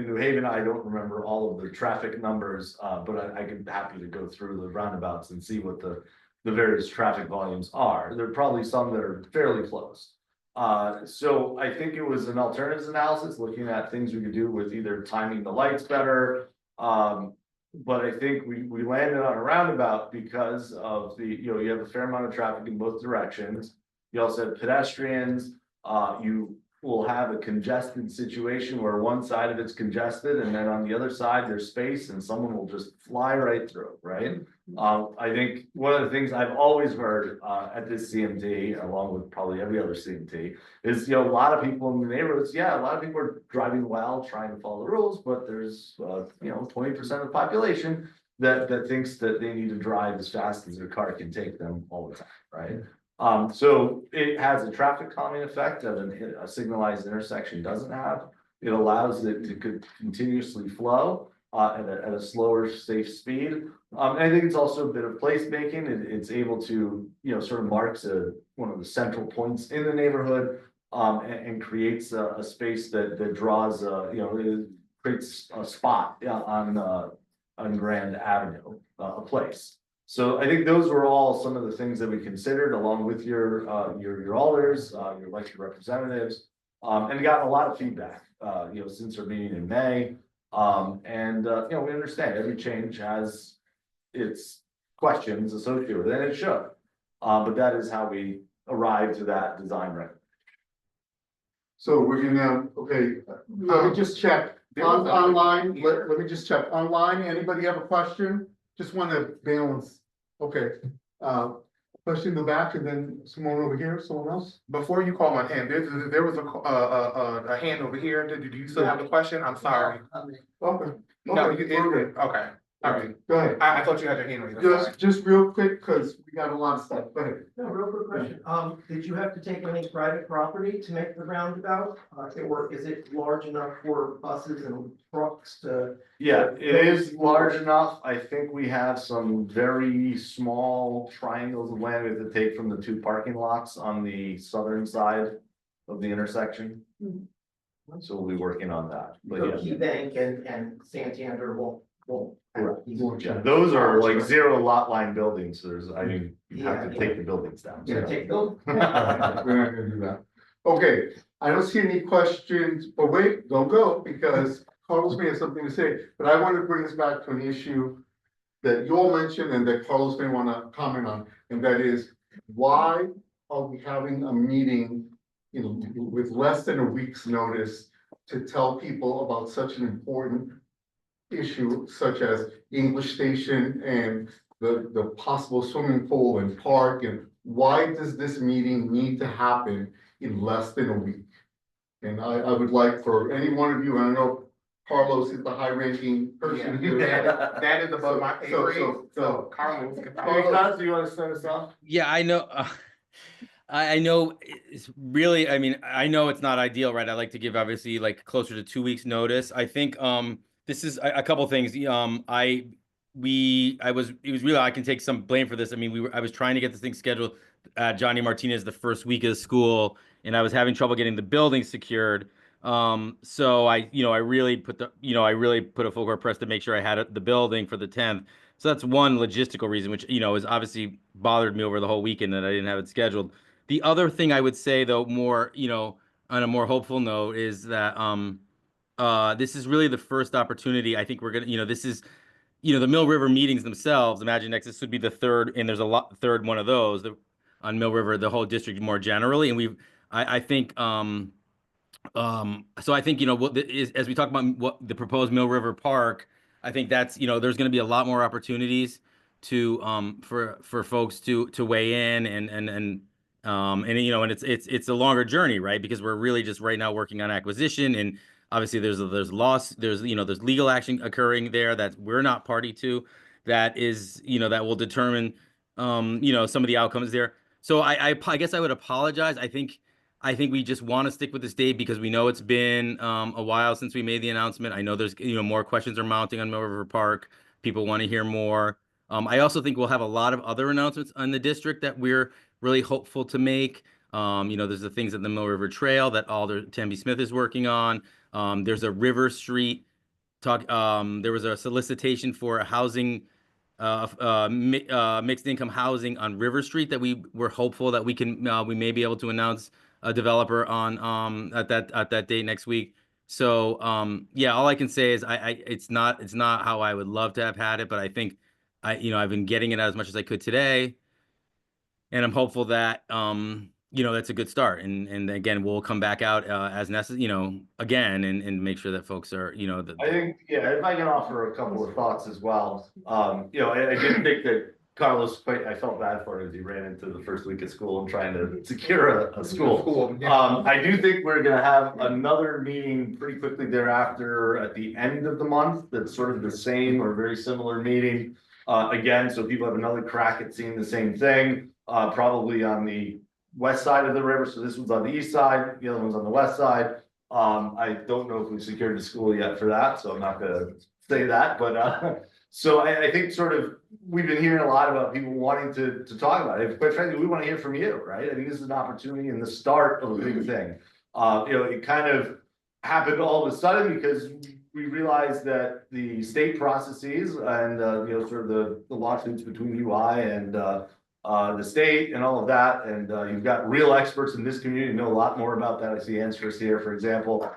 New Haven, I don't remember all of the traffic numbers, but I can happy to go through the roundabouts and see what the various traffic volumes are. There are probably some that are fairly close. So I think it was an alternatives analysis, looking at things we could do with either timing the lights better. But I think we landed on a roundabout because of you have a fair amount of traffic in both directions. You also have pedestrians, you will have a congested situation where one side of it's congested and then on the other side there's space and someone will just fly right through, right? I think one of the things I've always heard at this CMT, along with probably every other CMT, is a lot of people in the neighborhoods, a lot of people are driving well, trying to follow the rules, but there's 20% of the population that thinks that they need to drive as fast as their car can take them all the time, right? So it has a traffic calming effect that a signalized intersection doesn't have. It allows it to continuously flow at a slower, safe speed. And I think it's also a bit of placemaking. It's able to, sort of marks one of the central points in the neighborhood and creates a space that draws, it creates a spot on Grand Avenue, a place. So I think those were all some of the things that we considered along with your alders, your elected representatives, and gotten a lot of feedback, since our meeting in May. We understand every change has its questions associated with it, and it should. But that is how we arrived to that design recommendation. So we're gonna, let me just check online, let me just check online, anybody have a question? Just want to balance, question in the back and then someone over here, someone else? Before you call my hand, there was a hand over here. Do you still have a question? I'm sorry. Okay. No, you did. Okay. All right. Go ahead. I thought you had your hand raised. Just real quick, because we got a lot of stuff. Go ahead. No, real quick question. Did you have to take any private property to make the roundabout? Or is it large enough for buses and trucks to? Yeah, it is large enough. I think we have some very small triangles of land we have to take from the two parking lots on the southern side of the intersection. So we'll be working on that, but So yeah. Key Bank and Santander won't. Yeah, those are like zero lot line buildings, there's, I mean, you have to Yeah, take the buildings down. Yeah, take those. We're not gonna do that. Okay, I don't see any questions, but wait, don't go, because Carlos may have something to say, but I want to bring us back to an issue that you all mentioned and that Carlos may want to comment on, and that is, why are we having a meeting, you know, with less than a week's notice to tell people about such an important issue such as English Station and the possible swimming pool and park, and why does this meeting need to happen in less than a week? And I would like for any one of you, and I know Carlos is the high ranking person here. That is above my pay grade, so Carlos. Carlos, do you want to start us off? Yeah, I know. I know it's really, I mean, I know it's not ideal, right? I like to give obviously like closer to 2 weeks notice. I think this is a couple things. It was really, I can take some blame for this. I mean, I was trying to get this thing scheduled Johnny Martinez the first week of school, and I was having trouble getting the building secured. So I really put a full court press to make sure I had the building for the 10th. So that's one logistical reason, which, is obviously bothered me over the whole weekend that I didn't have it scheduled. The other thing I would say, though, more, on a more hopeful note, is that this is really the first opportunity. I think we're gonna, this is, the Mill River meetings themselves. Imagine next, this would be the third, and there's a third one of those on Mill River, the whole district more generally, and I think, so I think, as we talk about what the proposed Mill River Park, I think that's, there's going to be a lot more opportunities to for folks to weigh in and it's a longer journey, right? Because we're really just right now working on acquisition, and obviously there's there's legal action occurring there that we're not party to, that is, that will determine some of the outcomes there. So I guess I would apologize. I think we just want to stick with this date because we know it's been a while since we made the announcement. I know there's more questions are mounting on Mill River Park. People want to hear more. I also think we'll have a lot of other announcements on the district that we're really hopeful to make. There's the things at the Mill River Trail that Alder Tammy Smith is working on. There's a River Street talk. There was a solicitation for a housing mixed income housing on River Street that we were hopeful that we may be able to announce a developer on at that date next week. So yeah, all I can say is it's not how I would love to have had it, but I think I've been getting it as much as I could today, and I'm hopeful that that's a good start. And again, we'll come back out as necessary, again, and make sure that folks are I think, yeah, if I can offer a couple of thoughts as well. I did think that Carlos I felt bad for him as he ran into the first week of school and trying to secure a school. I do think we're gonna have another meeting pretty quickly thereafter at the end of the month. That's sort of the same or very similar meeting. Again, so people have another crack at seeing the same thing, probably on the west side of the river. So this one's on the east side, the other one's on the west side. I don't know if we've secured the school yet for that, so I'm not gonna say that, but so I think sort of we've been hearing a lot about people wanting to talk about it. Quite frankly, we want to hear from you, right? I think this is an opportunity and the start of a big thing. It kind of happened all of a sudden because we realized that the state processes and sort of the lawsuits between UI and the state and all of that, and you've got real experts in this community who know a lot more about that. I see answers here, for example.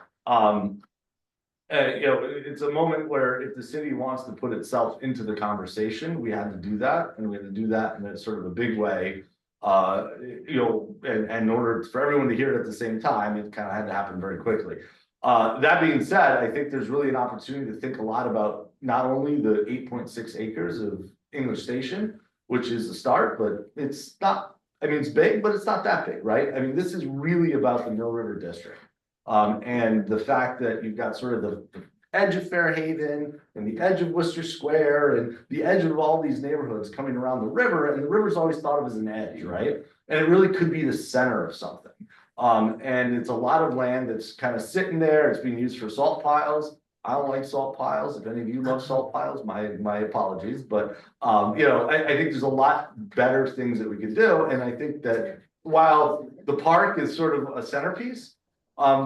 It's a moment where if the city wants to put itself into the conversation, we had to do that, and we had to do that in a sort of a big way. And in order for everyone to hear it at the same time, it kind of had to happen very quickly. That being said, I think there's really an opportunity to think a lot about not only the 8.6 acres of English Station, which is the start, but it's not, it's big, but it's not that big, right? This is really about the Mill River District. And the fact that you've got sort of the edge of Fairhaven and the edge of Worcester Square and the edge of all these neighborhoods coming around the river, and the river's always thought of as an edge, right? And it really could be the center of something. And it's a lot of land that's kind of sitting there. It's being used for salt piles. I don't like salt piles. If any of you love salt piles, my apologies. But I think there's a lot better things that we could do. And I think that while the park is sort of a centerpiece,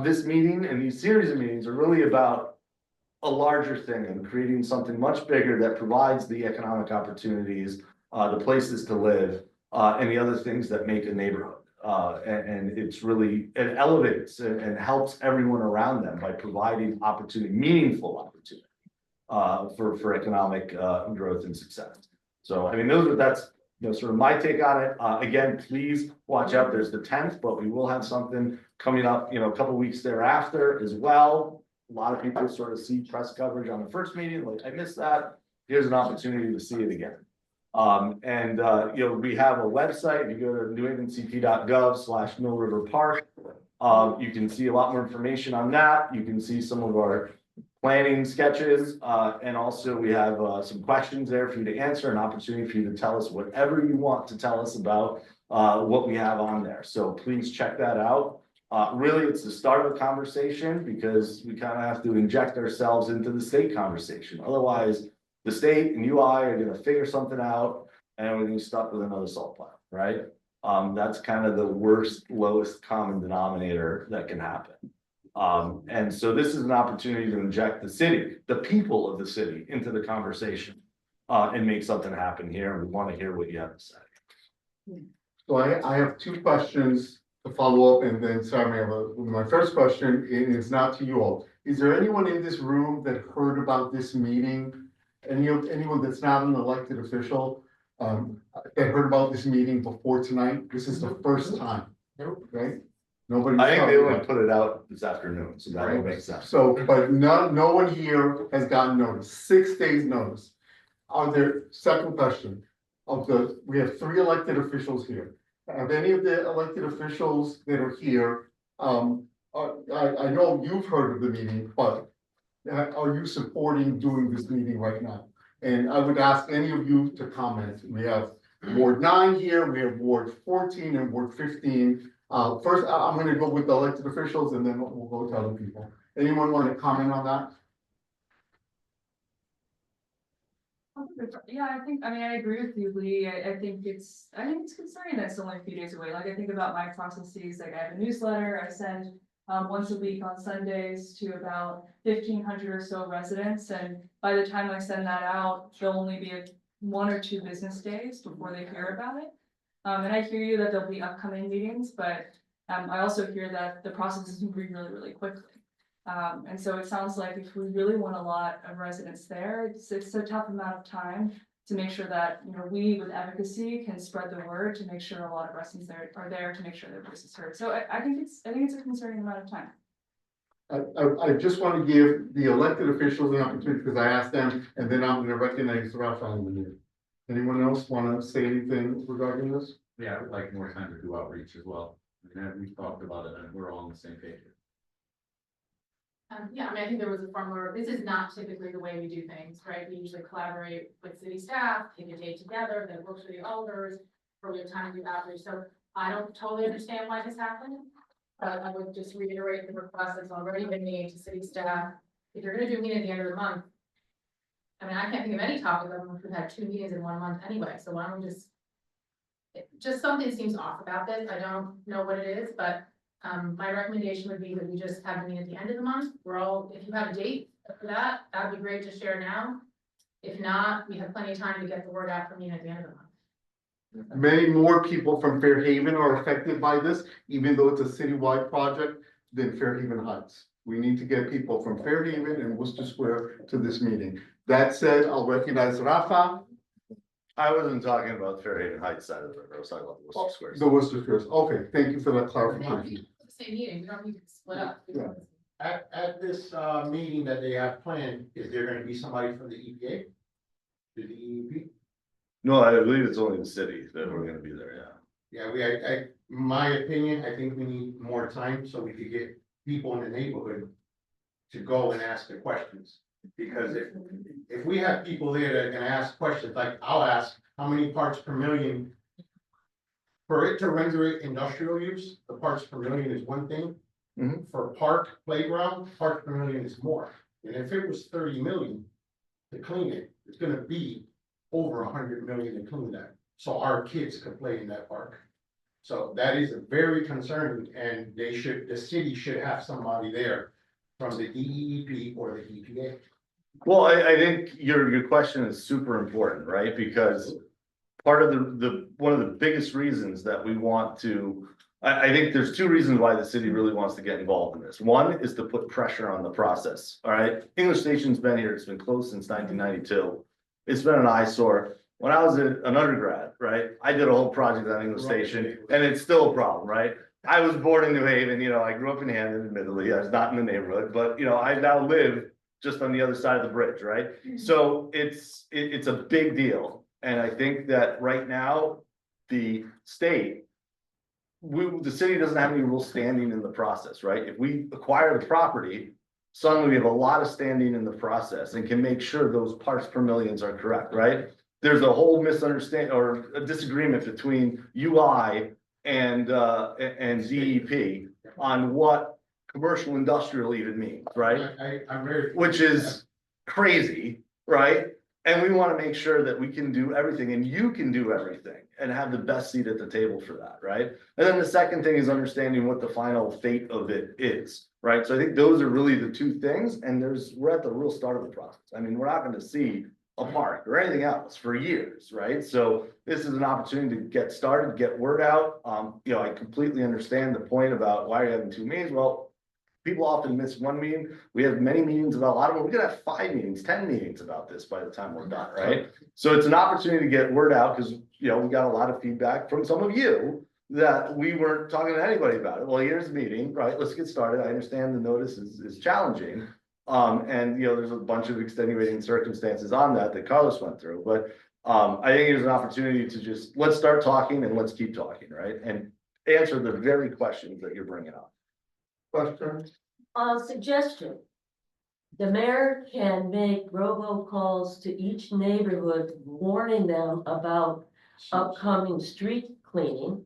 This meeting and these series of meetings are really about a larger thing and creating something much bigger that provides the economic opportunities, the places to live, and the other things that make a neighborhood. And it's really, it elevates and helps everyone around them by providing opportunity, meaningful opportunity, for economic, growth and success. So, I mean, that's, sort of my take on it. Again, please watch out. There's the 10th, but we will have something coming up, a couple weeks thereafter as well. A lot of people sort of see press coverage on the first meeting, like, I missed that. Here's an opportunity to see it again. We have a website. If you go to newhavencp.gov/Mill River Park, you can see a lot more information on that. You can see some of our planning sketches, and also we have some questions there for you to answer, an opportunity for you to tell us whatever you want to tell us about what we have on there. So please check that out. Really, it's the start of the conversation because we kind of have to inject ourselves into the state conversation. Otherwise, the state and UI are going to figure something out and we're going to be stuck with another salt pile, right? That's kind of the worst, lowest common denominator that can happen. And so this is an opportunity to inject the city, the people of the city into the conversation and make something happen here. We want to hear what you have to say. So I have two questions to follow up, and then sorry, my first question is not to you all. Is there anyone in this room that heard about this meeting? Anyone that's not an elected official that heard about this meeting before tonight? This is the first time, right? Nobody. I think they only put it out this afternoon, so that would make sense. So, but no one here has gotten notice, 6 days notice. Second question, we have 3 elected officials here. Have any of the elected officials that are here, I know you've heard of the meeting, but are you supporting doing this meeting right now? And I would ask any of you to comment. We have Ward 9 here, we have Ward 14 and Ward 15. First, I'm going to go with the elected officials and then we'll go to other people. Anyone want to comment on that? Yeah, I agree with you, Lee. I think it's concerning that it's only a few days away. Like I think about my processes, like I have a newsletter I send once a week on Sundays to about 1,500 or so residents. And by the time I send that out, there'll only be 1 or 2 business days before they hear about it. And I hear you that there'll be upcoming meetings, but I also hear that the process is moving really, really quickly. And so it sounds like if we really want a lot of residents there, it's a tough amount of time to make sure that, we with advocacy can spread the word to make sure a lot of residents are there to make sure their voice is heard. So I think it's a concerning amount of time. I just want to give the elected officials an opportunity because I asked them, and then I'm going to recognize Rafa in the meeting. Anyone else want to say anything regarding this? Yeah, I would like more time to do outreach as well. We've talked about it and we're all on the same page. I think there was a former, this is not typically the way we do things, right? We usually collaborate with city staff, take a day together, then work with the elders, for we have time to do outreach. So I don't totally understand why this happened. But I would just reiterate the request that's already been made to city staff. If you're gonna do a meeting at the end of the month, I can't think of any topic of them who've had 2 meetings in 1 month anyway, so why don't we just something seems off about this. I don't know what it is, but my recommendation would be that we just have a meeting at the end of the month. If you have a date for that, that'd be great to share now. If not, we have plenty of time to get the word out for me at the end of the month. Many more people from Fairhaven are affected by this, even though it's a citywide project, than Fairhaven Heights. We need to get people from Fairhaven and Worcester Square to this meeting. That said, I'll recognize Rafa. I wasn't talking about Fairhaven Heights side of the river. I was talking about the Worcester Square. The Worcester Squares. Okay, thank you for that clarification. Same meeting, we don't need to split up. Yeah. At this meeting that they have planned, is there gonna be somebody from the EPA? To the EEP? No, I believe it's only the city that we're gonna be there, yeah. Yeah, my opinion, I think we need more time so we could get people in the neighborhood to go and ask the questions. Because if we have people there that are gonna ask questions, like I'll ask, how many parts per million? For it to render it industrial use, the parts per million is one thing. For park, playground, parts per million is more. And if it was 30 million to clean it, it's gonna be over 100 million to clean that. So our kids could play in that park. So that is very concerning, and the city should have somebody there from the DEEP or the EPA. Well, I think your question is super important, right? Because part of one of the biggest reasons that we want to, I think there's two reasons why the city really wants to get involved in this. One is to put pressure on the process, all right? English Station's been here, it's been closed since 1992. It's been an eyesore. When I was an undergrad, right, I did a whole project on English Station, and it's still a problem, right? I was born in New Haven, I grew up in Hampton, admittedly, I was not in the neighborhood, but I now live just on the other side of the bridge, right? So it's a big deal. And I think that right now, the state, the city doesn't have any real standing in the process, right? If we acquire the property, suddenly we have a lot of standing in the process and can make sure those parts per millions are correct, right? There's a whole misunderstanding or a disagreement between UI and DEP on what commercial industrial even means, right? I'm very. Which is crazy, right? And we want to make sure that we can do everything and you can do everything and have the best seat at the table for that, right? And then the second thing is understanding what the final fate of it is, right? So I think those are really the two things, and we're at the real start of the process. I mean, we're not going to see a park or anything else for years, right? So this is an opportunity to get started, get word out. I completely understand the point about why you're having two meetings. Well, people often miss one meeting. We have many meetings about a lot of them. We're gonna have 5 meetings, 10 meetings about this by the time we're done, right? So it's an opportunity to get word out because, we got a lot of feedback from some of you that we weren't talking to anybody about it. Well, here's the meeting, right? Let's get started. I understand the notice is challenging. And there's a bunch of extenuating circumstances on that Carlos went through, but I think there's an opportunity to just, let's start talking and let's keep talking, right? And answer the very questions that you're bringing up. Question? Suggestion. The mayor can make robocalls to each neighborhood, warning them about upcoming street cleaning.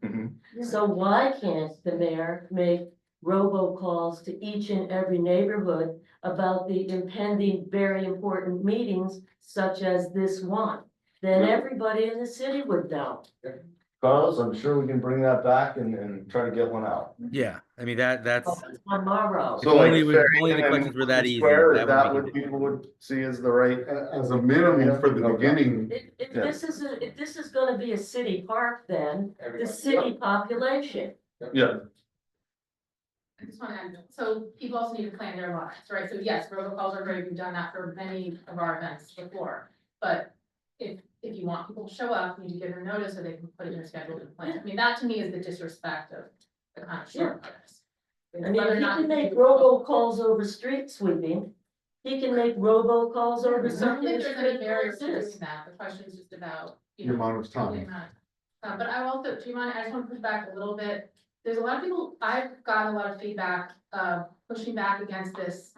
So why can't the mayor make robocalls to each and every neighborhood about the impending very important meetings such as this one? Then everybody in the city would know. Carlos, I'm sure we can bring that back and try to get one out. Yeah, I mean, that's. Tomorrow. So like, If only the questions were that easy. Square, is would that make what it- people would see as the right? As a minimum for the beginning. If this is gonna be a city park, then the city population. Yeah. I just want to add, so people also need to plan their lives, right? So yes, robocalls are great, we've done that for many of our events before. But if you want people to show up, you need to give them notice so they can put it in their schedule and plan. I mean, that to me is the disrespect of the kind of short notice. I mean, if he can make robocalls over street sweeping, he can make robocalls over I don't something. think there's any barrier to doing that, the question is just about, The amount of time. the amount. But I also, do you mind, I just want to push back a little bit. There's a lot of people, I've gotten a lot of feedback, pushing back against this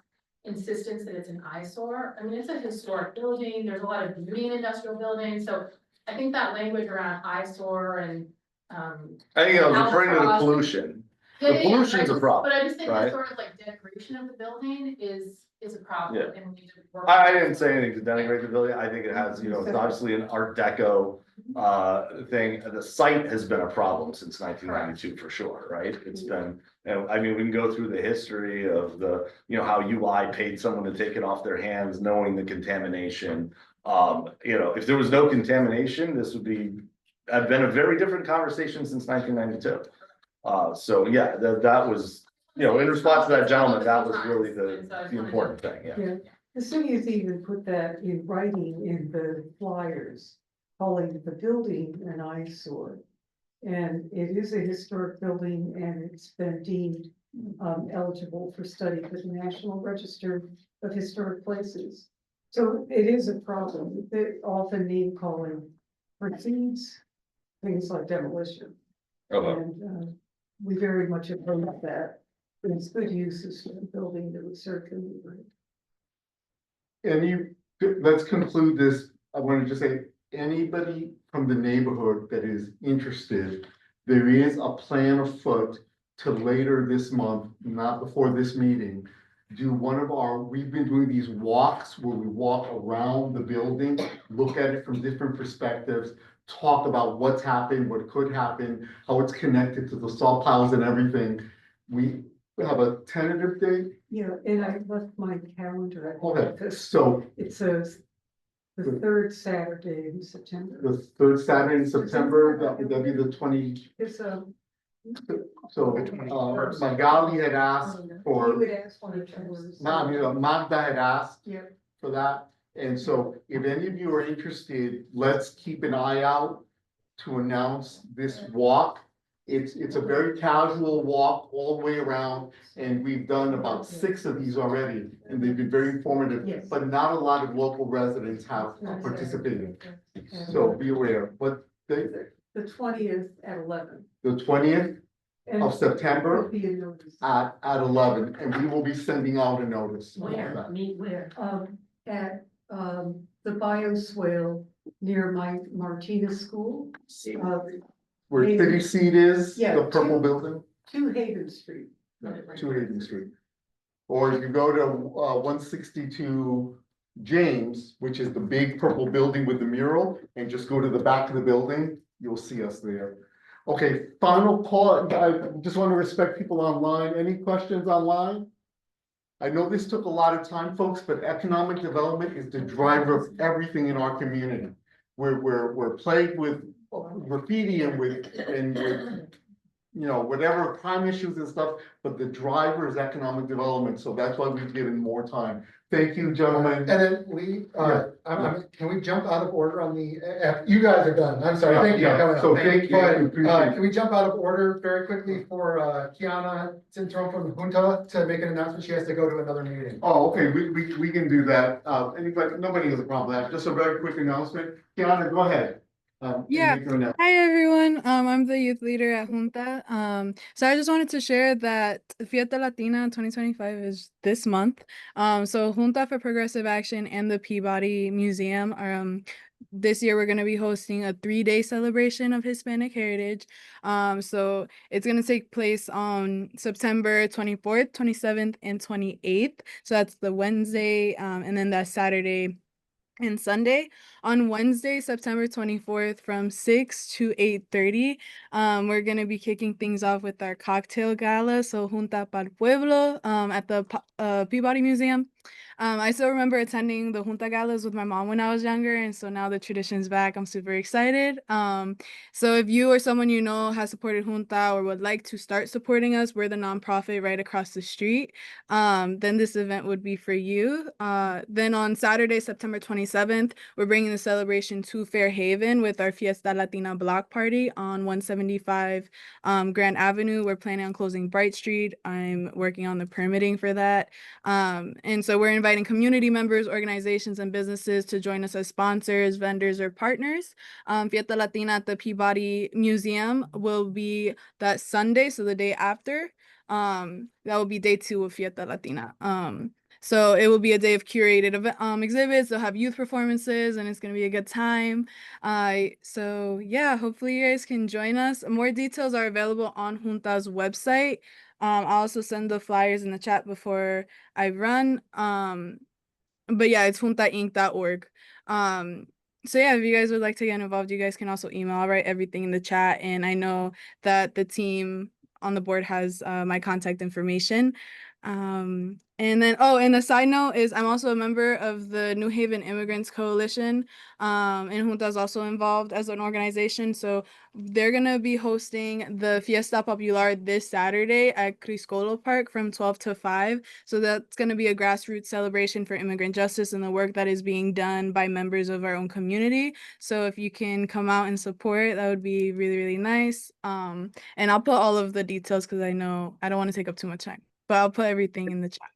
insistence that it's an eyesore. I mean, it's a historic building, there's a lot of beauty in industrial buildings, so I think that language around eyesore and, I think it's referring to the pollution. The pollution's a problem, but I just think the right? sort of like denigration of the building is a problem, Yeah. and we need to work. I didn't say anything to denigrate the building. I think it has, it's obviously an Art Deco thing. The site has been a problem since 1992 for sure, right? It's been, I mean, we can go through the history of how UI paid someone to take it off their hands, knowing the contamination. If there was no contamination, this would have been a very different conversation since 1992. So yeah, that was, in response to that gentleman, that was really the important thing, yeah. The city has even put that in writing in the flyers, calling the building an eyesore. And it is a historic building and it's been deemed eligible for study for the National Register of Historic Places. So it is a problem. They often name calling precedes things like demolition. And we very much oppose that. It's good uses for the building that would serve the neighborhood. Let's conclude this. I want to just say, anybody from the neighborhood that is interested, there is a plan afoot to later this month, not before this meeting, do we've been doing these walks where we walk around the building, look at it from different perspectives. talk about what's happened, what could happen, how it's connected to the salt piles and everything. We have a tentative date. Yeah, and I left my calendar at the Okay, office. so It says the third Saturday in September. the third Saturday in September, that'd be the 20. It's So, Magali had asked you for, would ask one of yours. Magda had asked Yeah. for that. And so if any of you are interested, let's keep an eye out to announce this walk. It's a very casual walk all the way around, and we've done about 6 of these already, and they've been very informative, Yes. but not a lot of local residents have participated. So be aware, but The 20th at 11. the 20th And of September there'll be a notice. at 11, and we will be sending out a notice. Where, meet where? At, the bioswale near my Martinez School. Where City Seat is, Yeah, the purple two- building, 2 Haven Street. 2 Hayden Street. Or if you go to 162 James, which is the big purple building with the mural, and just go to the back of the building, you'll see us there. Okay, final call, I just want to respect people online, any questions online? I know this took a lot of time, folks, but economic development is the driver of everything in our community. We're plagued with graffiti and with, you know, whatever crime issues and stuff, but the driver is economic development, so that's why we've given more time. Thank you, gentlemen. And then we, Yeah. can we jump out of order on the, you guys are done, I'm sorry, thank you for Yeah, coming up. so thank you, I But, appreciate it. can we jump out of order very quickly for, Kiana Tintron from the Junta to make an announcement, she has to go to another meeting. Oh, okay, we can do that, anybody, nobody has a problem with that, just a very quick announcement, Kiana, go ahead. And Yeah. make your announcement. Hi everyone. I'm the youth leader at Junta. So I just wanted to share that Fiesta Latina 2025 is this month. So Junta for Progressive Action and the Peabody Museum are this year we're going to be hosting a 3-day celebration of Hispanic heritage. So it's going to take place on September 24th, 27th, and 28th. So that's the Wednesday, and then that Saturday and Sunday. On Wednesday, September 24th from 6 to 8:30. We're gonna be kicking things off with our cocktail gala, so Junta Pa'l Pueblo, at the Peabody Museum. I still remember attending the Junta galas with my mom when I was younger, and so now the tradition's back. I'm super excited. So if you or someone you know has supported Junta or would like to start supporting us, we're the nonprofit right across the street. Then this event would be for you. Then on Saturday, September 27th, we're bringing the celebration to Fairhaven with our Fiesta Latina block party on 175 Grand Avenue. We're planning on closing Bright Street. I'm working on the permitting for that. And so we're inviting community members, organizations, and businesses to join us as sponsors, vendors, or partners. Fiesta Latina at the Peabody Museum will be that Sunday, so the day after. That will be day 2 of Fiesta Latina. So it will be a day of curated exhibits. They'll have youth performances, and it's gonna be a good time. So yeah, hopefully you guys can join us. More details are available on Junta's website. I'll also send the flyers in the chat before I run. But yeah, it's juntainc.org. So yeah, if you guys would like to get involved, you guys can also email. I'll write everything in the chat, and I know that the team on the board has my contact information. And then, oh, and a side note is I'm also a member of the New Haven Immigrants Coalition, and Junta is also involved as an organization. So they're gonna be hosting the Fiesta Popular this Saturday at Criscolo Park from 12 to 5. So that's gonna be a grassroots celebration for immigrant justice and the work that is being done by members of our own community. So if you can come out and support, that would be really, really nice. And I'll put all of the details because I know I don't want to take up too much time, but I'll put everything in the chat.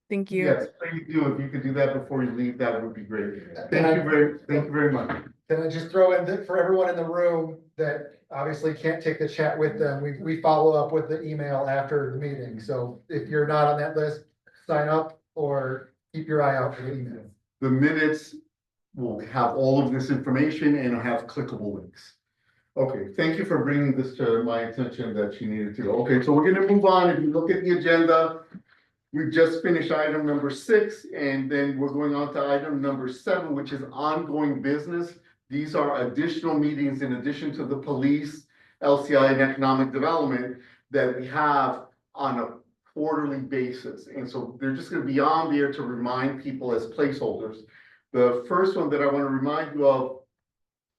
Thank you. Yes, please do, if you could do that before you leave, that would be great. Thank you very much. Can I just throw in that for everyone in the room that obviously can't take the chat with them, we follow up with the email after the meeting. So if you're not on that list, sign up or keep your eye out for the email. The minutes will have all of this information and have clickable links. Okay, thank you for bringing this to my attention that you needed to. Okay, so we're gonna move on. If you look at the agenda, we've just finished item number 6, and then we're going on to item number 7, which is ongoing business. These are additional meetings in addition to the police, LCI and economic development that we have on a quarterly basis. And so they're just gonna be on there to remind people as placeholders. The first one that I want to remind you of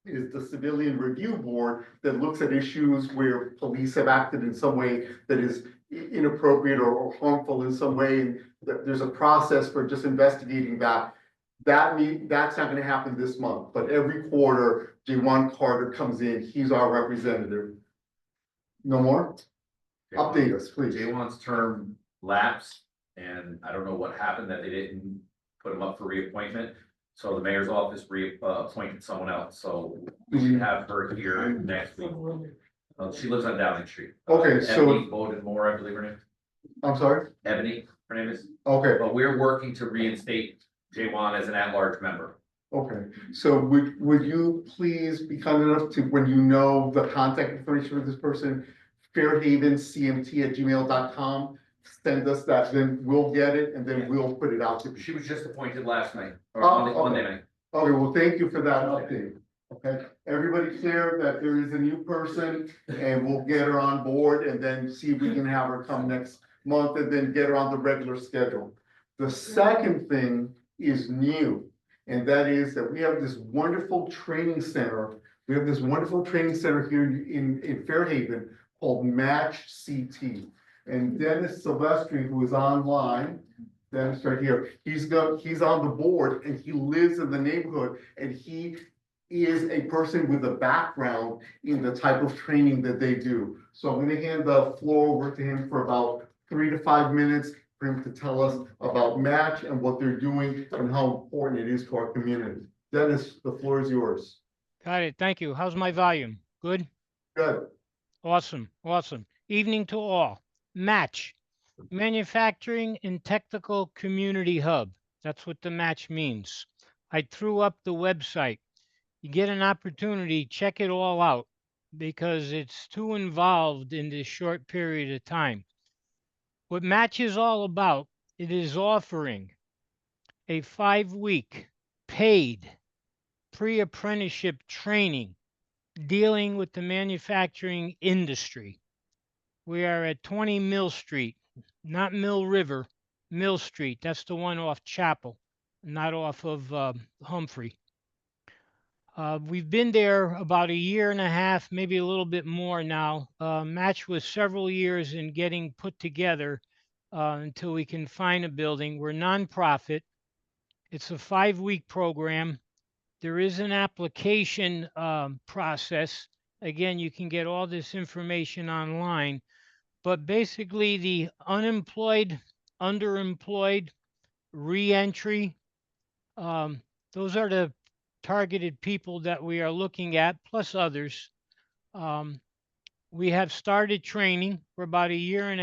is the Civilian Review Board that looks at issues where police have acted in some way that is inappropriate or harmful in some way. And there's a process for just investigating that. That's not gonna happen this month, but every quarter, J1 Carter comes in, he's our representative. No more? Update us, please. J1's term lapsed, and I don't know what happened that they didn't put him up for reappointment. So the mayor's office appointed someone else, so we should have her here next week. She lives on Downing Street. Okay, so- Ebony voted more, I believe her name. I'm sorry? Ebony, her name is. Okay. But we're working to reinstate J1 as an at-large member. Okay, so would you please be kind enough to, when you know the contact information of this person, fairhavencmt@gmail.com, send us that, then we'll get it and then we'll put it out to. She was just appointed last night, or Oh, Monday okay. night. Okay, well, thank you for that update. Okay, everybody clear that there is a new person and we'll get her on board and then see if we can have her come next month and then get her on the regular schedule. The second thing is new, and that is that we have this wonderful training center. We have this wonderful training center here in Fairhaven called Match CT. And Dennis Silvestri, who is online, Dennis right here, he's on the board and he lives in the neighborhood and he is a person with a background in the type of training that they do. So I'm gonna hand the floor over to him for about 3 to 5 minutes for him to tell us about Match and what they're doing and how important it is to our community. Dennis, the floor is yours. Got it. Thank you. How's my volume? Good? Good. Awesome. Awesome. Evening to all. Match, Manufacturing and Technical Community Hub. That's what the match means. I threw up the website. You get an opportunity, check it all out because it's too involved in this short period of time. What Match is all about, it is offering a 5-week paid pre-apprenticeship training dealing with the manufacturing industry. We are at 20 Mill Street, not Mill River, Mill Street. That's the one off Chapel, not off of Humphrey. We've been there about 1.5 years, maybe a little bit more now. Match was several years in getting put together until we can find a building. We're nonprofit. It's a 5-week program. There is an application process. Again, you can get all this information online. But basically, the unemployed, underemployed, reentry, those are the targeted people that we are looking at, plus others. We have started training. We're about 1.5 years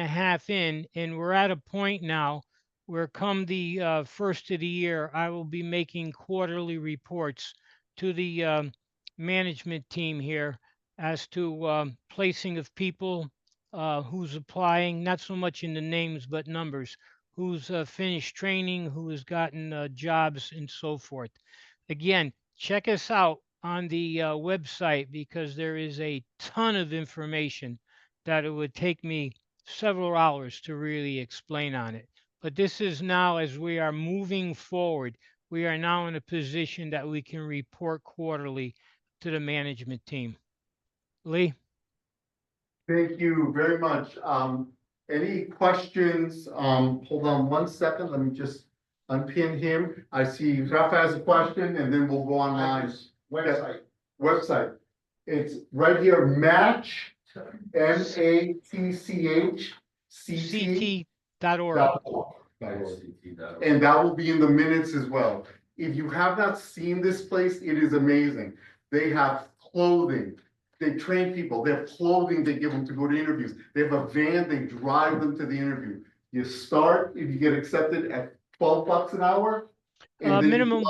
in, and we're at a point now where come the first of the year, I will be making quarterly reports to the management team here as to placing of people, who's applying, not so much in the names, but numbers, who's finished training, who has gotten jobs and so forth. Again, check us out on the website because there is a ton of information that it would take me several hours to really explain on it. But this is now, as we are moving forward, we are now in a position that we can report quarterly to the management team. Lee? Thank you very much. Any questions? Hold on 1 second. Let me just unpin him. I see Rafa has a question and then we'll go online. Website. Website. It's right here, Match, MATCH, CT.org. And that will be in the minutes as well. If you have not seen this place, it is amazing. They have clothing. They train people. They have clothing they give them to go to interviews. They have a van. They drive them to the interview. You start, if you get accepted, at $12 an hour. And then Minimum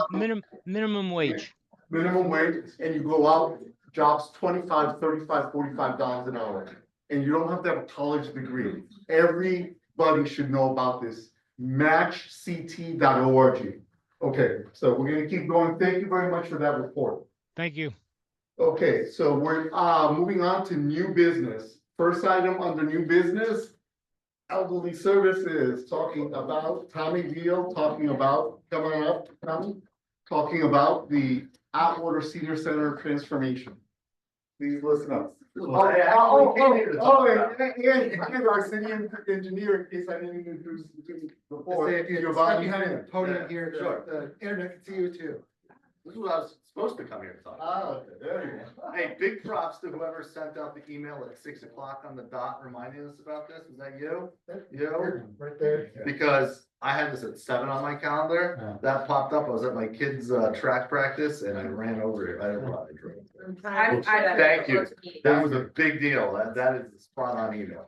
wage. Minimum wage, and you go out, jobs $25, $35, $45 an hour. And you don't have to have a college degree. Everybody should know about this. Matchct.org. Okay, so we're gonna keep going. Thank you very much for that report. Thank you. Okay, so we're moving on to new business. First item under new business. Elderly Services, talking about Tommy Deal, talking about, coming up, Tommy, talking about the Atwater Senior Center transformation. Please listen up. And our city engineer, in case I didn't introduce you before. Say if you Giovanni. behind the podium here, Sure. the internet can see you too. This is what I was supposed to come here to talk about. Ah, okay, there you go. Hey, big props to whoever sent out the email at 6 o'clock on the dot reminding us about this. Was that you? You? Right there. Because I had this at 7 on my calendar. That popped up. I was at my kid's track practice and I ran over it. I didn't know I drove. Thank you. That was a big deal. That is a spot on email.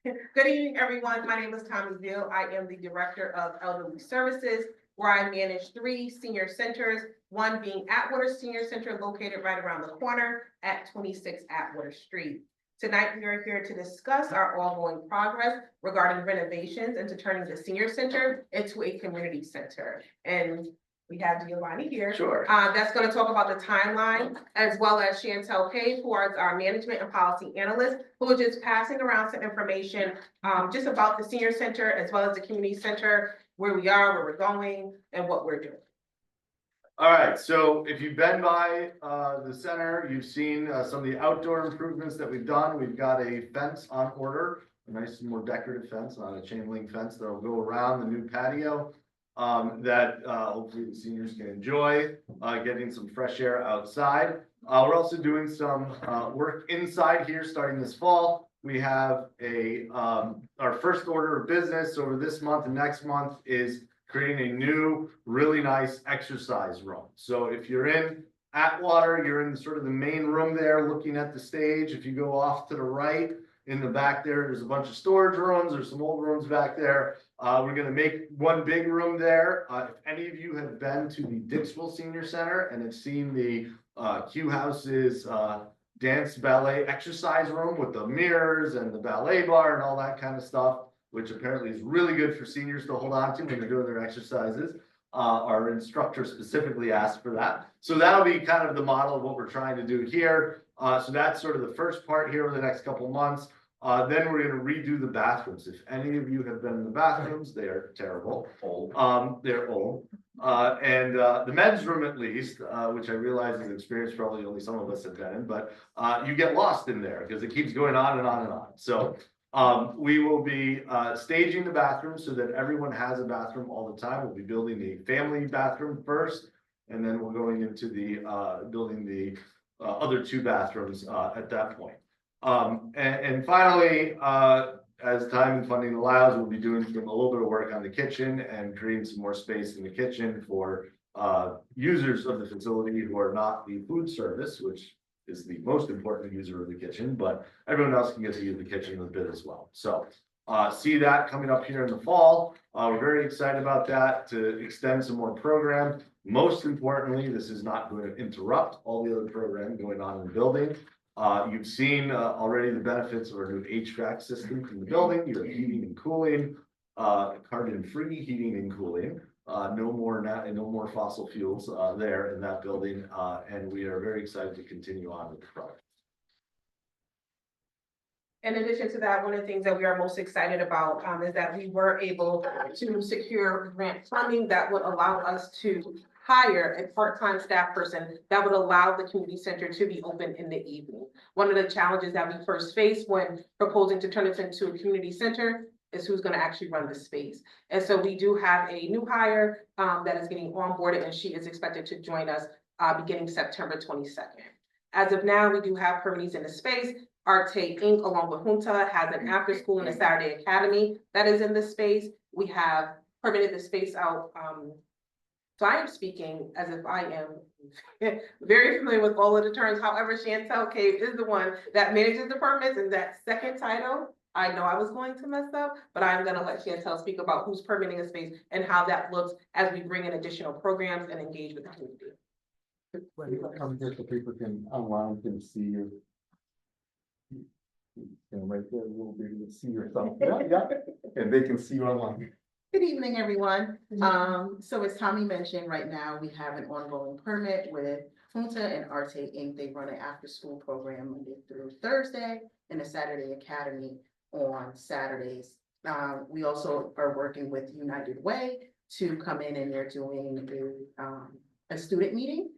Good evening, everyone. My name is Tommy Veal. I am the Director of Elderly Services, where I manage 3 senior centers, one being Atwater Senior Center located right around the corner at 26 Atwater Street. Tonight, we are here to discuss our ongoing progress regarding renovations and to turning the senior center into a community center. And we have Giovanni here. Sure. That's going to talk about the timeline, as well as Chantel Cave, who is our management and policy analyst, who is just passing around some information just about the senior center, as well as the community center, where we are, where we're going, and what we're doing. All right, so if you've been by the center, you've seen some of the outdoor improvements that we've done. We've got a fence on order, a nice more decorative fence, not a chain link fence that'll go around the new patio that hopefully the seniors can enjoy, getting some fresh air outside. We're also doing some work inside here starting this fall. We have our first order of business over this month and next month is creating a new, really nice exercise room. So if you're in Atwater, you're in sort of the main room there looking at the stage. If you go off to the right, in the back there's a bunch of storage rooms. There's some old rooms back there. We're gonna make one big room there. If any of you have been to the Dixville Senior Center and have seen the Q House's dance ballet exercise room with the mirrors and the ballet bar and all that kind of stuff, which apparently is really good for seniors to hold on to when they're doing their exercises. Our instructor specifically asked for that. So that'll be kind of the model of what we're trying to do here. So that's sort of the first part here over the next couple months. Then we're gonna redo the bathrooms. If any of you have been in the bathrooms, they are terrible. They're old. And the men's room at least, which I realize is an experience probably only some of us have been in, but you get lost in there because it keeps going on and on and on. So we will be staging the bathroom so that everyone has a bathroom all the time. We'll be building a family bathroom first, and then we're going into the building the other 2 bathrooms at that point. And finally, as time and funding allows, we'll be doing a little bit of work on the kitchen and creating some more space in the kitchen for users of the facility who are not the food service, which is the most important user of the kitchen, but everyone else can get to use the kitchen a bit as well. So see that coming up here in the fall. We're very excited about that to extend some more programs. Most importantly, this is not going to interrupt all the other programming going on in the building. You've seen already the benefits of our new HVAC system in the building. You're heating and cooling, carbon-free heating and cooling. No more fossil fuels there in that building, and we are very excited to continue on with the project. In addition to that, one of the things that we are most excited about is that we were able to secure grant funding that would allow us to hire a part-time staff person that would allow the community center to be open in the evening. One of the challenges that we first faced when proposing to turn it into a community center is who's going to actually run the space. And so we do have a new hire that is getting onboarded, and she is expected to join us beginning September 22nd. As of now, we do have permittees in the space. Arte Inc. along with Junta has an after school and a Saturday academy that is in the space. We have permitted the space out. So I am speaking as if I am very familiar with all of the terms. However, Chantel Cave is the one that manages the permits, and that second title, I know I was going to mess up, but I'm gonna let Chantel speak about who's permitting a space and how that looks as we bring in additional programs and engage with the community. When you come here so people can online can see you. Right there, we'll be able to see yourself. Yeah, and they can see you online. Good evening, everyone. So as Tommy mentioned, right now, we have an ongoing permit with Junta and Arte Inc. They run an after-school program Monday through Thursday and a Saturday Academy on Saturdays. We also are working with United Way to come in, and they're doing a student meeting.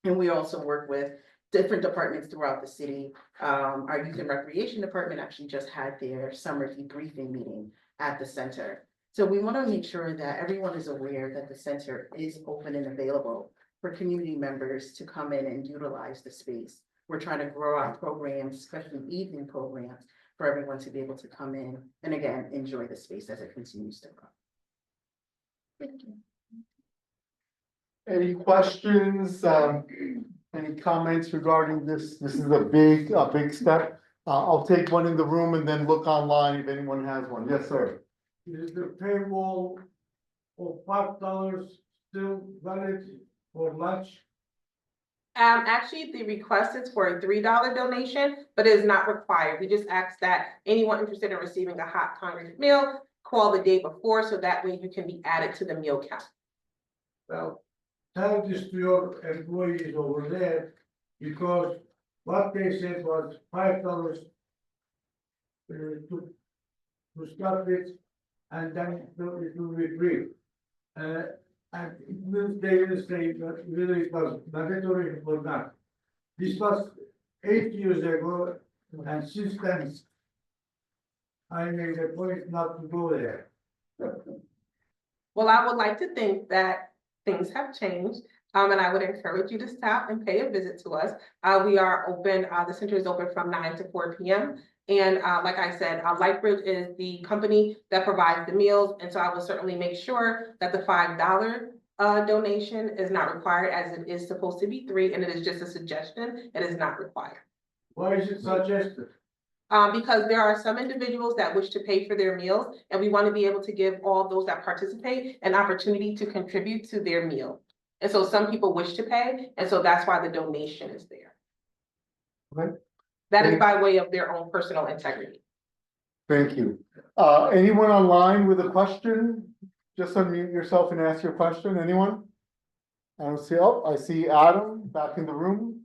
And we also work with different departments throughout the city. Our Youth and Recreation Department actually just had their summer debriefing meeting at the center. So we want to make sure that everyone is aware that the center is open and available for community members to come in and utilize the space. We're trying to grow our programs, especially evening programs, for everyone to be able to come in and again, enjoy the space as it continues to grow. Thank you. Any questions, any comments regarding this? This is a big step. I'll take one in the room and then look online if anyone has one. Yes, sir. Is the paywall of $5 still valid for lunch? Actually, the request is for a $3 donation, but it is not required. We just ask that anyone interested in receiving a hot congregate meal, call the day before, so that way you can be added to the meal count. Well, tell this to your employees over there, because what they said was $5 to start with, and then it will be free. And they will say that whether it was mandatory or not. This was 8 years ago, and since then, I made a point not to go there. Well, I would like to think that things have changed, and I would encourage you to stop and pay a visit to us. We are open, the center is open from 9 to 4 p.m. And like I said, Lightbridge is the company that provides the meals. And so I will certainly make sure that the $5 donation is not required, as it is supposed to be $3, and it is just a suggestion. It is not required. Why is it suggested? Because there are some individuals that wish to pay for their meals, and we want to be able to give all those that participate an opportunity to contribute to their meal. And so some people wish to pay, and so that's why the donation is there. Okay. That is by way of their own personal integrity. Thank you. Anyone online with a question? Just unmute yourself and ask your question. Anyone? I don't see, I see Adam back in the room.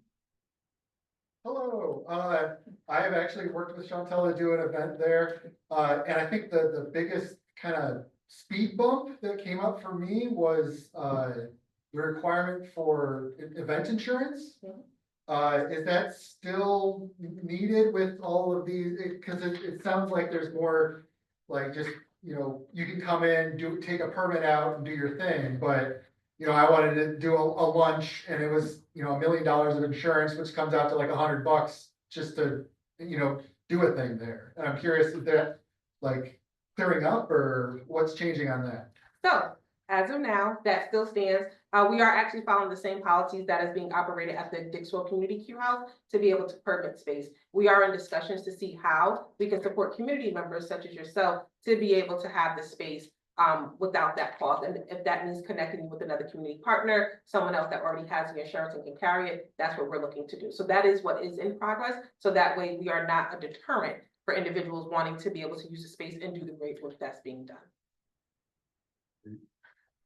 Hello, I have actually worked with Chantel to do an event there, and I think the biggest kind of speed bump that came up for me was the requirement for event insurance. Is that still needed with all of these? Because it sounds like there's more, like just, you know, you can come in, take a permit out and do your thing, but you know, I wanted to do a lunch and it was, you know, $1 million of insurance, which comes out to like $100 just to, you know, do a thing there. And I'm curious if that like clearing up or what's changing on that? So as of now, that still stands. We are actually following the same policies that is being operated at the Dixwell Community Q House to be able to permit space. We are in discussions to see how we can support community members such as yourself to be able to have the space without that cost. And if that means connecting you with another community partner, someone else that already has the insurance and can carry it, that's what we're looking to do. So that is what is in progress. So that way we are not a deterrent for individuals wanting to be able to use the space and do the great work that's being done.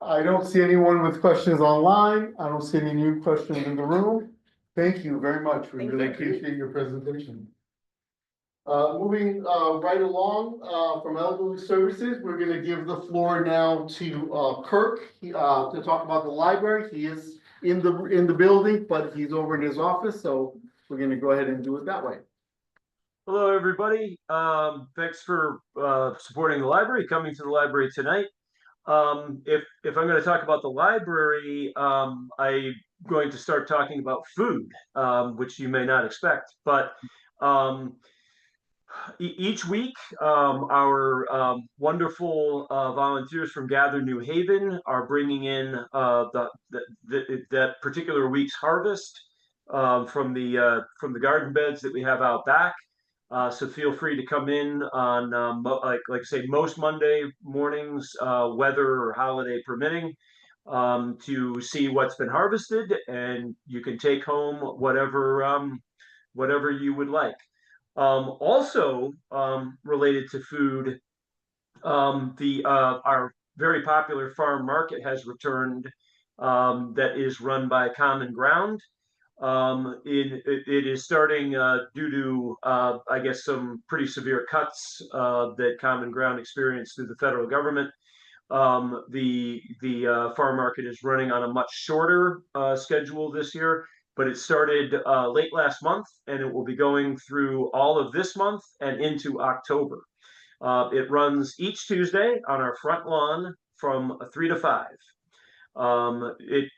I don't see anyone with questions online. I don't see any new questions in the room. Thank you very much. We really appreciate your presentation. Moving right along from Elderly Services, we're going to give the floor now to Kirk to talk about the library. He is in the building, but he's over in his office, so we're going to go ahead and do it that way. Hello, everybody. Thanks for supporting the library, coming to the library tonight. If I'm going to talk about the library, I'm going to start talking about food, which you may not expect, but each week, our wonderful volunteers from Gather New Haven are bringing in that particular week's harvest from the garden beds that we have out back. So feel free to come in on like I say, most Monday mornings, weather or holiday permitting, to see what's been harvested, and you can take home whatever you would like. Also related to food, our very popular farm market has returned, that is run by Common Ground. It is starting due to, I guess, some pretty severe cuts that Common Ground experienced through the federal government. The farm market is running on a much shorter schedule this year, but it started late last month, and it will be going through all of this month and into October. It runs each Tuesday on our front lawn from 3 to 5.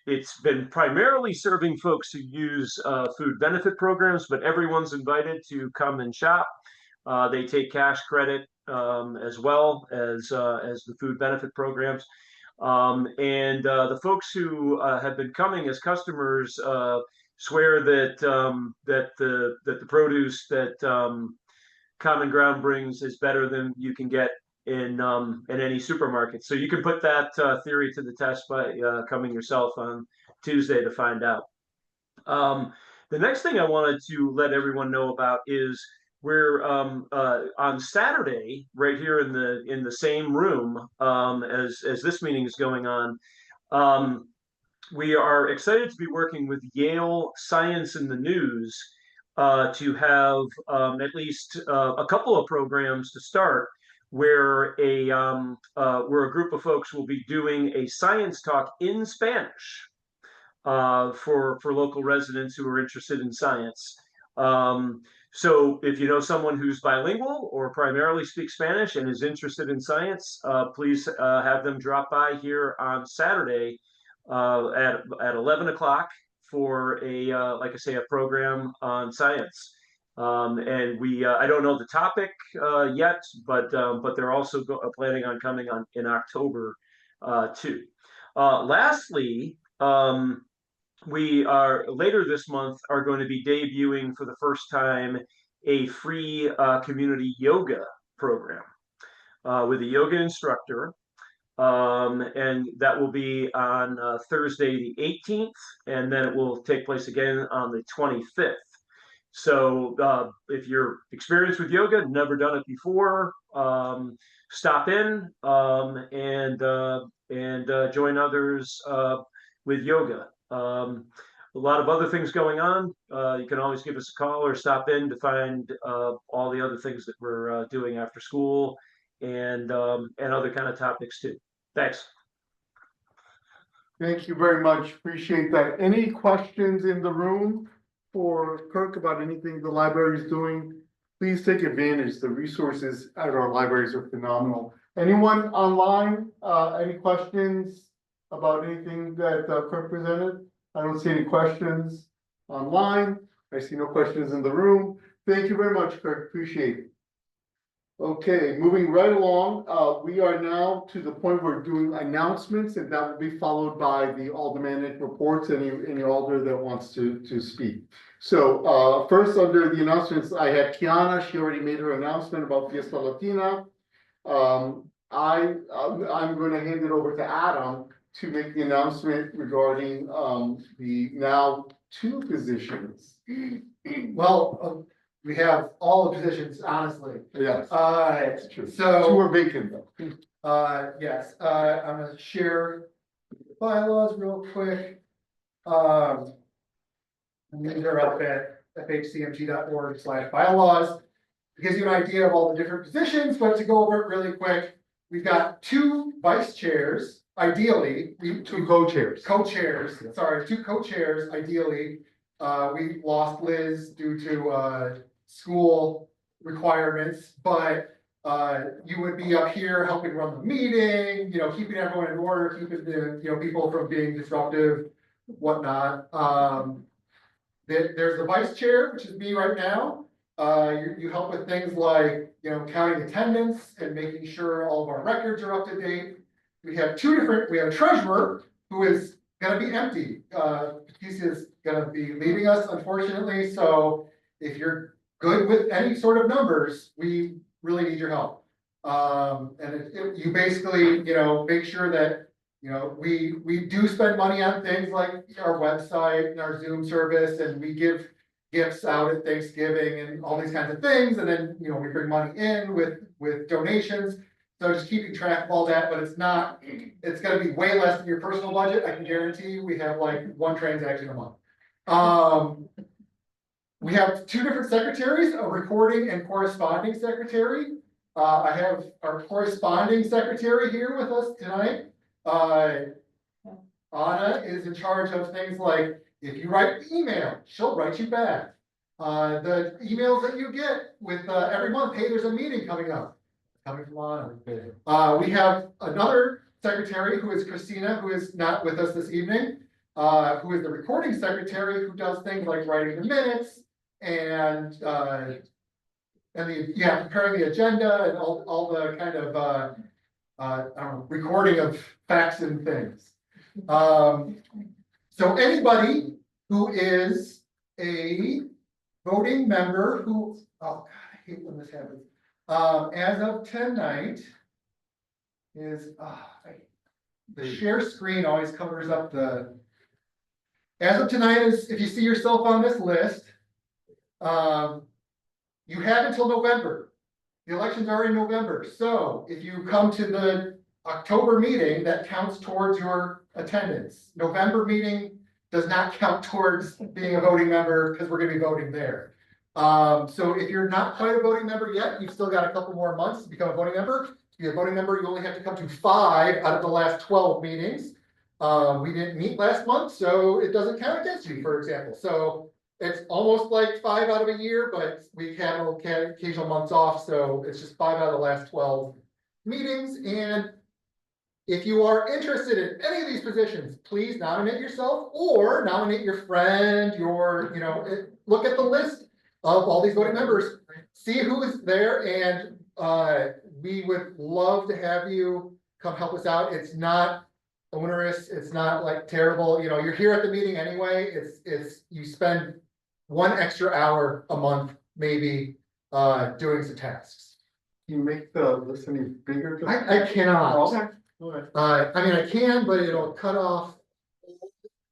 It's been primarily serving folks who use food benefit programs, but everyone's invited to come and shop. They take cash credit as well as the food benefit programs. And the folks who have been coming as customers swear that the produce that Common Ground brings is better than you can get in any supermarket. So you can put that theory to the test by coming yourself on Tuesday to find out. The next thing I wanted to let everyone know about is we're on Saturday, right here in the same room as this meeting is going on. We are excited to be working with Yale Science in the News to have at least a couple of programs to start, where a group of folks will be doing a science talk in Spanish for local residents who are interested in science. So if you know someone who's bilingual or primarily speaks Spanish and is interested in science, please have them drop by here on Saturday at 11 o'clock for like I say, a program on science. And I don't know the topic yet, but they're also planning on coming on in October too. Lastly, we are later this month are going to be debuting for the first time a free community yoga program with a yoga instructor. And that will be on Thursday the 18th, and then it will take place again on the 25th. So if you're experienced with yoga, never done it before, stop in and join others with yoga. A lot of other things going on. You can always give us a call or stop in to find all the other things that we're doing after school and other kind of topics too. Thanks. Thank you very much. Appreciate that. Any questions in the room for Kirk about anything the library is doing? Please take advantage. The resources at our libraries are phenomenal. Anyone online? Any questions about anything that Kirk presented? I don't see any questions online. I see no questions in the room. Thank you very much, Kirk. Appreciate it. Okay, moving right along, we are now to the point where we're doing announcements, and that will be followed by the aldermanic reports, any alder that wants to speak. So first, under the announcements, I had Kiana. She already made her announcement about Fiesta Latina. I'm going to hand it over to Adam to make the announcement regarding the now 2 positions. Well, we have all the positions, honestly. Yes, that's true. So 2 are vacant though. Yes, I'm gonna share bylaws real quick. And these are up at fhcmt.org/bylaws. It gives you an idea of all the different positions, but to go over it really quick, we've got 2 vice chairs, ideally. 2 co-chairs. Sorry, 2 co-chairs, ideally. We lost Liz due to school requirements, but you would be up here helping run the meeting, keeping everyone in order, keeping the, people from being disruptive, whatnot. There's the vice chair, which is me right now. You help with things like, counting attendance and making sure all of our records are up to date. We have a treasurer who is gonna be empty. Patricia is gonna be leaving us, unfortunately, so if you're good with any sort of numbers, we really need your help. And you basically, make sure that, we do spend money on things like our website and our Zoom service, and we give gifts out at Thanksgiving and all these kinds of things, and then, we bring money in with donations. So just keeping track of all that, but it's gonna be way less than your personal budget. I can guarantee you, we have like one transaction a month. We have two different secretaries, a recording and corresponding secretary. I have our corresponding secretary here with us tonight. Anna is in charge of things like, if you write an email, she'll write you back. The emails that you get with, every month, hey, there's a meeting coming up. Coming from Anna. We have another secretary who is Christina, who is not with us this evening. Who is the recording secretary, who does things like writing the minutes and preparing the agenda and all the kind of, I don't know, recording of facts and things. So anybody who is a voting member who, oh God, I hate when this happens. As of tonight is, the share screen always covers up the, as of tonight is, if you see yourself on this list, you have until November. The elections are in November, so if you come to the October meeting, that counts towards your attendance. November meeting does not count towards being a voting member because we're gonna be voting there. So if you're not quite a voting member yet, you've still got a couple more months to become a voting member. To be a voting member, you only have to come to 5 out of the last 12 meetings. We didn't meet last month, so it doesn't count against you, for example. So it's almost like 5 out of a year, but we have occasional months off, so it's just 5 out of the last 12 meetings. And if you are interested in any of these positions, please nominate yourself or nominate your friend, look at the list of all these voting members, see who is there, and we would love to have you come help us out. It's not onerous, it's not like terrible, you're here at the meeting anyway, it's you spend 1 extra hour a month, maybe, doing some tasks. Can you make the list any bigger? I cannot. Okay. I mean, I can, but it'll cut off.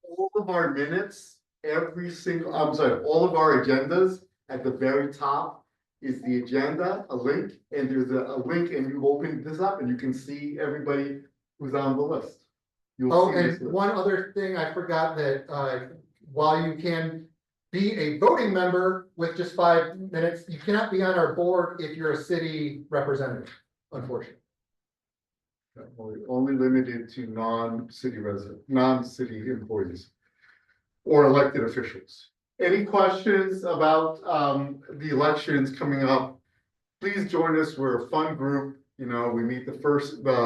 All of our minutes, all of our agendas, at the very top is the agenda, a link, and there's a link, and you open this up and you can see everybody who's on the list. Oh, and one other thing I forgot that, while you can be a voting member with just 5 minutes, you cannot be on our board if you're a city representative, unfortunately. Only limited to non-city employees or elected officials. Any questions about the elections coming up? Please join us. We're a fun group. We meet the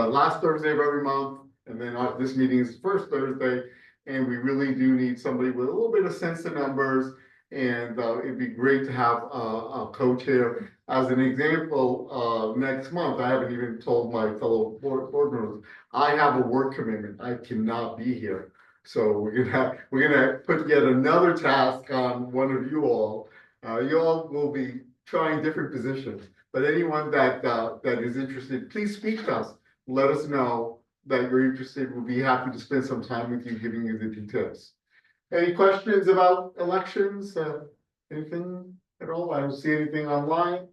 last Thursday of every month, and then this meeting is the first Thursday. And we really do need somebody with a little bit of sense of numbers. And it'd be great to have a co-chair. As an example, next month, I haven't even told my fellow board members, I have a work commitment. I cannot be here. So we're gonna put yet another task on one of you all. You all will be trying different positions, but anyone that is interested, please speak to us. Let us know that you're interested. We'll be happy to spend some time with you, giving you the details. Any questions about elections? Anything at all? I don't see anything online.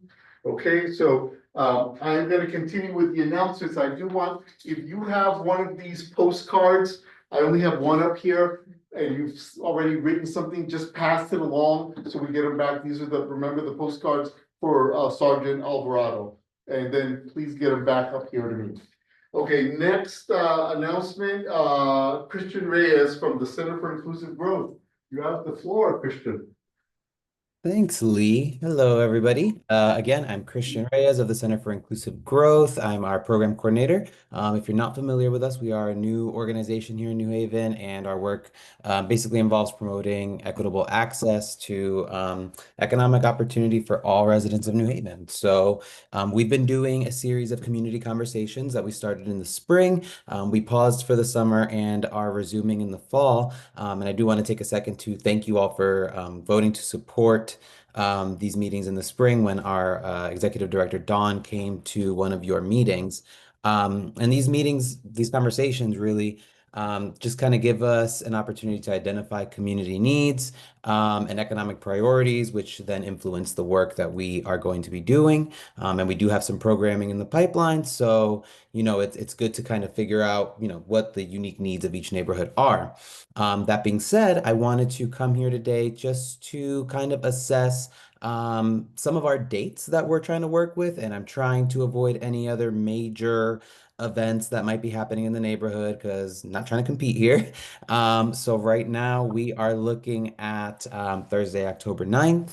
Okay, so I'm going to continue with the announcements. I do want, if you have one of these postcards, I only have one up here, and you've already written something, just pass it along so we get them back. These are remember the postcards for Sergeant Alvarado. And then please get them back up here to me. Okay, next announcement, Christian Reyes from the Center for Inclusive Growth. You have the floor, Christian. Thanks, Lee. Hello, everybody. Again, I'm Christian Reyes of the Center for Inclusive Growth. I'm our program coordinator. If you're not familiar with us, we are a new organization here in New Haven, and our work basically involves promoting equitable access to economic opportunity for all residents of New Haven. So we've been doing a series of community conversations that we started in the spring. We paused for the summer and are resuming in the fall. And I do want to take a second to thank you all for voting to support these meetings in the spring when our executive director, Dawn, came to one of your meetings. And these meetings, these conversations really just kind of give us an opportunity to identify community needs and economic priorities, which then influence the work that we are going to be doing. And we do have some programming in the pipeline, so it's good to kind of figure out what the unique needs of each neighborhood are. That being said, I wanted to come here today just to kind of assess some of our dates that we're trying to work with, and I'm trying to avoid any other major events that might be happening in the neighborhood because not trying to compete here. So right now we are looking at Thursday, October 9th,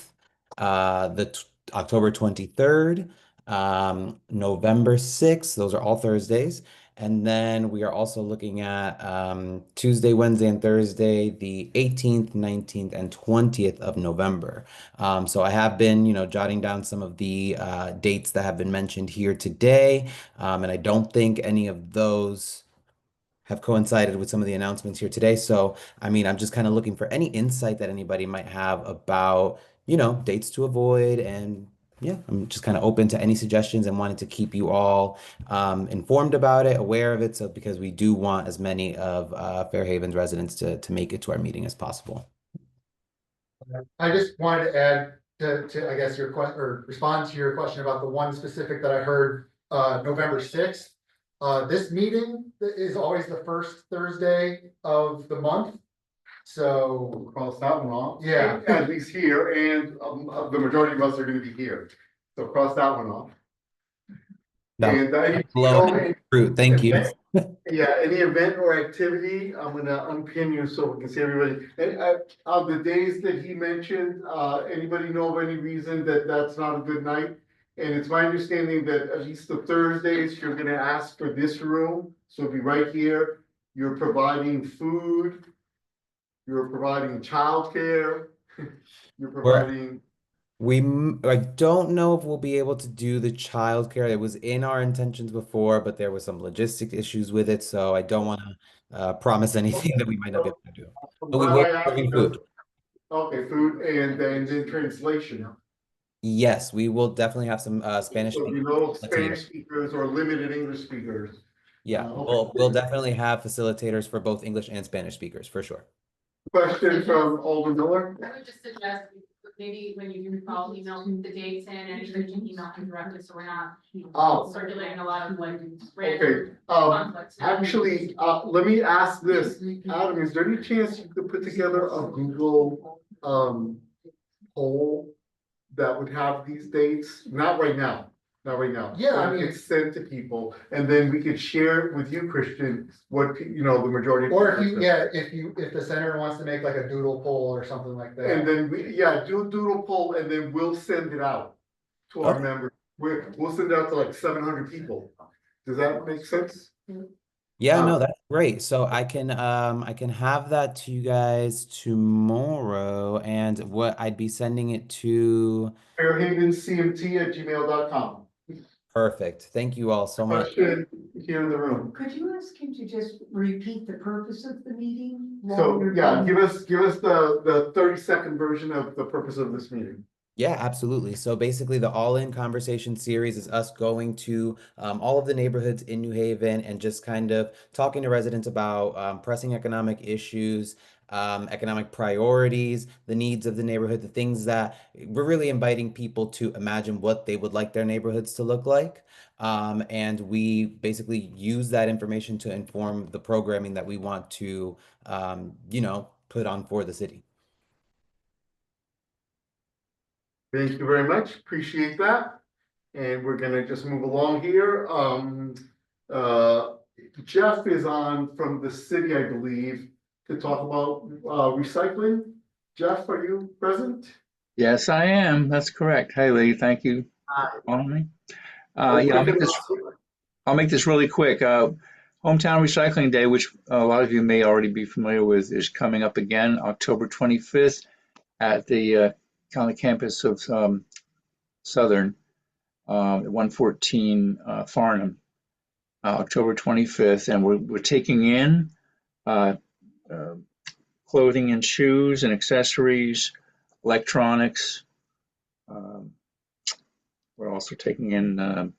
October 23rd, November 6th. Those are all Thursdays. And then we are also looking at Tuesday, Wednesday, and Thursday, the 18th, 19th, and 20th of November. So I have been, jotting down some of the dates that have been mentioned here today. And I don't think any of those have coincided with some of the announcements here today. So, I mean, I'm just kind of looking for any insight that anybody might have about, dates to avoid. And yeah, I'm just kind of open to any suggestions and wanted to keep you all informed about it, aware of it. So, because we do want as many of Fairhaven's residents to make it to our meeting as possible. I just wanted to add to I guess your question or respond to your question about the one specific that I heard, November 6th. This meeting is always the first Thursday of the month. So Cross that one off. Yeah. At least here, and the majority of us are gonna be here, so cross that one off. And fruit. Thank you. Yeah, any event or activity, I'm gonna unpin you so we can see everybody. And of the days that he mentioned, anybody know of any reason that that's not a good night? And it's my understanding that at least the Thursdays, you're gonna ask for this room, so it'll be right here. You're providing food. You're providing childcare. You're providing. I don't know if we'll be able to do the childcare. It was in our intentions before, but there were some logistic issues with it, so I don't want to promise anything that we might not be able to do. But we will be serving food. Okay, food and then translation. Yes, we will definitely have some Spanish So speakers. Spanish speakers or limited English speakers. Yeah, we'll definitely have facilitators for both English and Spanish speakers for sure. Question from Alder Miller. I would just suggest maybe when you do call, email the dates in, and you can email him directly, so we're not circulating a lot of like random conflicts. Actually, let me ask this, Adam, is there any chance you could put together a Google poll that would have these dates? Not right now. Yeah, I mean, it's sent to people, and then we could share it with you, Christian, what, the majority. Or if the center wants to make like a doodle poll or something like that. And then do a doodle poll, and then we'll send it out to our members. We'll send it out to like 700 people. Does that make sense? Yeah, no, that's great. So I can have that to you guys tomorrow, and what I'd be sending it to FairhavenCMT@gmail.com. Perfect. Thank you all so much. Question here in the room. Could you ask him to just repeat the purpose of the meeting? So give us the 30-second version of the purpose of this meeting. Yeah, absolutely. So basically, the All-In Conversation series is us going to all of the neighborhoods in New Haven and just kind of talking to residents about pressing economic issues, economic priorities, the needs of the neighborhood, the things that we're really inviting people to imagine what they would like their neighborhoods to look like. And we basically use that information to inform the programming that we want to, put on for the city. Thank you very much. Appreciate that. And we're gonna just move along here. Jeff is on from the city, I believe, to talk about recycling. Jeff, are you present? Yes, I am. That's correct. Hey, Lee, thank you for calling me. I'll make this really quick. Hometown Recycling Day, which a lot of you may already be familiar with, is coming up again October 25th at the county campus of Southern, 114 Farnham, October 25th. And we're taking in clothing and shoes and accessories, electronics. We're also taking in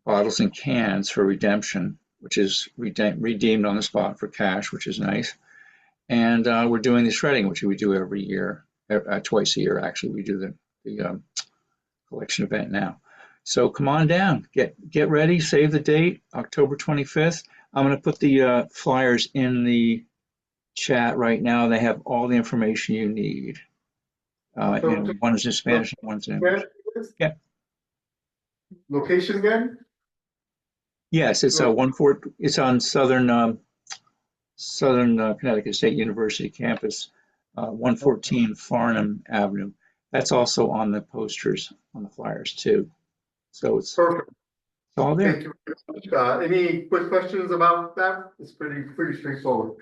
bottles and cans for redemption. which is redeemed on the spot for cash, which is nice. And we're doing the shredding, which we do every year, twice a year, actually. We do the collection event now. So come on down, get ready, save the date, October 25th. I'm going to put the flyers in the chat right now. They have all the information you need. And one is in Spanish and one's in English. Yeah. Location again? Yes, it's it's on Southern Connecticut State University campus, 114 Farnham Avenue. That's also on the posters on the flyers too. So it's perfect. It's all there. Thank you very much. Any quick questions about that? It's pretty straightforward.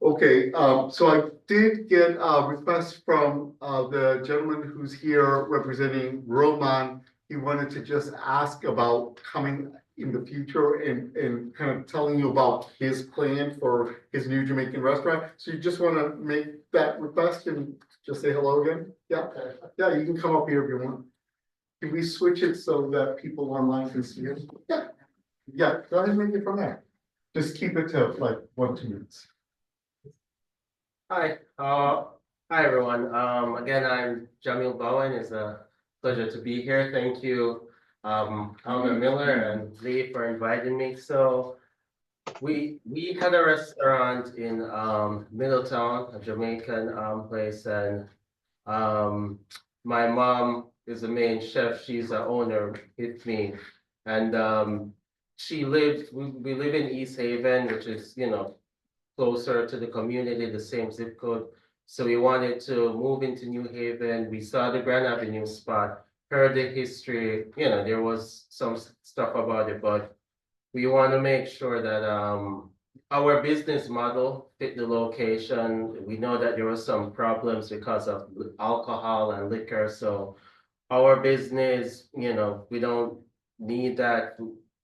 Okay, so I did get a request from the gentleman who's here representing Roman. He wanted to just ask about coming in the future and kind of telling you about his plan for his new Jamaican restaurant. So you just want to make that request and just say hello again? Yeah, yeah, you can come up here if you want. Can we switch it so that people online can see it? Yeah, yeah, go ahead and make it from there. Just keep it to like 1-2 minutes. Hi, hi everyone. Again, I'm Jamil Bowen. It's a pleasure to be here. Thank you, Alma Miller and Lee for inviting me. So we had a restaurant in Middletown, a Jamaican place, and my mom is the main chef. She's the owner with me, and we live in East Haven, which is, you know, closer to the community, the same zip code. So we wanted to move into New Haven. We saw the Grand Avenue spot, heard the history, you know, there was some stuff about it, but we want to make sure that our business model fit the location. We know that there were some problems because of alcohol and liquor. So our business, you know, we don't need that.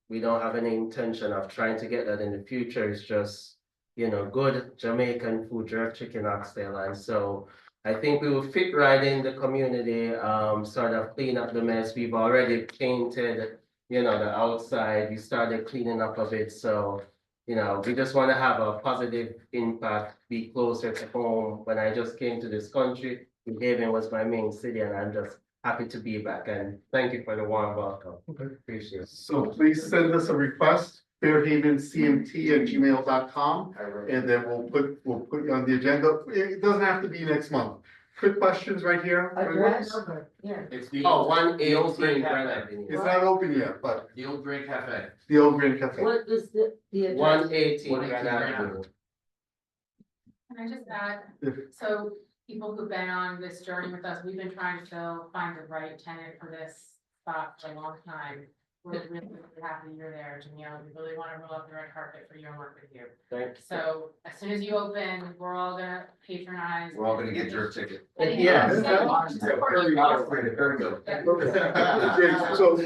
We don't have any intention of trying to get that in the future. It's just, you know, good Jamaican food, jerk chicken, oxtail. And so I think we will fit right in the community, sort of clean up the mess. We've already painted, you know, the outside. We started cleaning up a bit. So, you know, we just want to have a positive impact, be closer to home. When I just came to this country, New Haven was my main city, and I'm just happy to be back. And thank you for the warm welcome. Okay. Appreciate it. So please send us a request, fairhavencmt@gmail.com, and then we'll put you on the agenda. It doesn't have to be next month. Quick questions right here. Address? Yeah. It's the 118 Grand Avenue. It's not open yet, but The old Grand Cafe. the old Grand Cafe. What is the address? 118 Grand Avenue. Can I just add, so people who've been on this journey with us, we've been trying to find the right tenant for this spot for a long time. We're really happy you're there, Jamil. We really want to roll out the red carpet for you and work with you. Thanks. So as soon as you open, we're all gonna patronize. We're all gonna get your ticket. Yeah. Very good.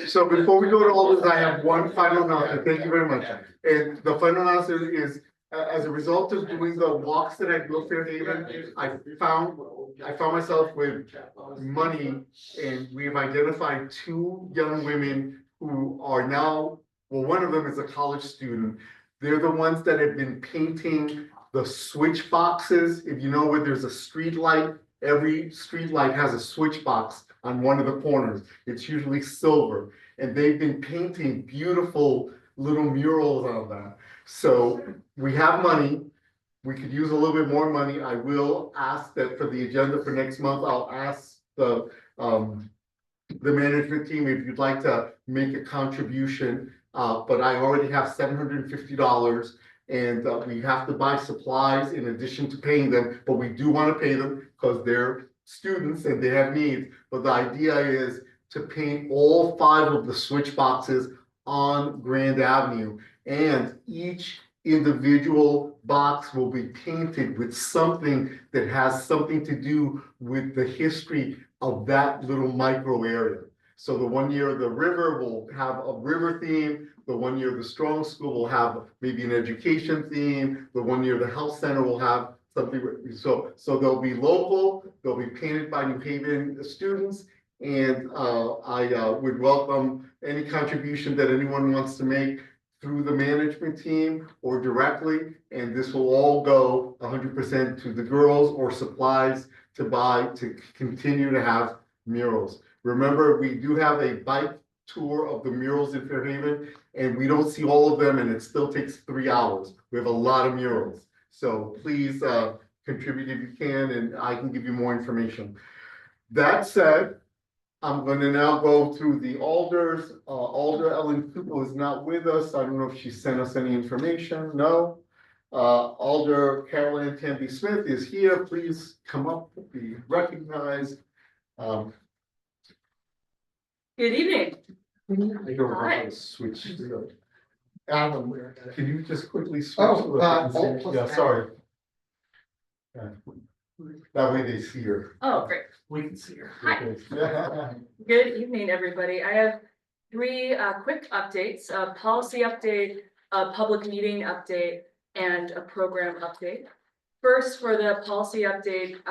So before we go to all this, I have one final announcement. Thank you very much. And the final announcement is, as a result of doing the walks that I built Fairhaven, I found myself with money, and we've identified 2 young women who are now, well, one of them is a college student. They're the ones that have been painting the switch boxes. If you know where there's a street light, every street light has a switch box on one of the corners. It's usually silver, and they've been painting beautiful little murals on that. So we have money. We could use a little bit more money. I will ask that for the agenda for next month. I'll ask the management team if you'd like to make a contribution. But I already have $750, and we have to buy supplies in addition to paying them. But we do want to pay them because they're students and they have needs. But the idea is to paint all 5 of the switch boxes on Grand Avenue, and each individual box will be painted with something that has something to do with the history of that little micro area. So the one year the river will have a river theme, the one year the Strong School will have maybe an education theme, the one year the health center will have something. So they'll be local, they'll be painted by New Haven students, and I would welcome any contribution that anyone wants to make through the management team or directly, and this will all go 100% to the girls or supplies to buy to continue to have murals. Remember, we do have a bike tour of the murals in Fairhaven, and we don't see all of them, and it still takes 3 hours. We have a lot of murals. So please contribute if you can, and I can give you more information. That said, I'm gonna now go through the alders. Alder Ellen Cooper is not with us. I don't know if she sent us any information. No. Alder Carolyn Tandy Smith is here. Please come up, be recognized. Good evening. I don't know how to switch. Alan, can you just quickly switch? Yeah, sorry. That way they see her. Oh, great. We can see her. Hi. Good evening, everybody. I have three quick updates, a policy update, a public meeting update, and a program update. First, for the policy update,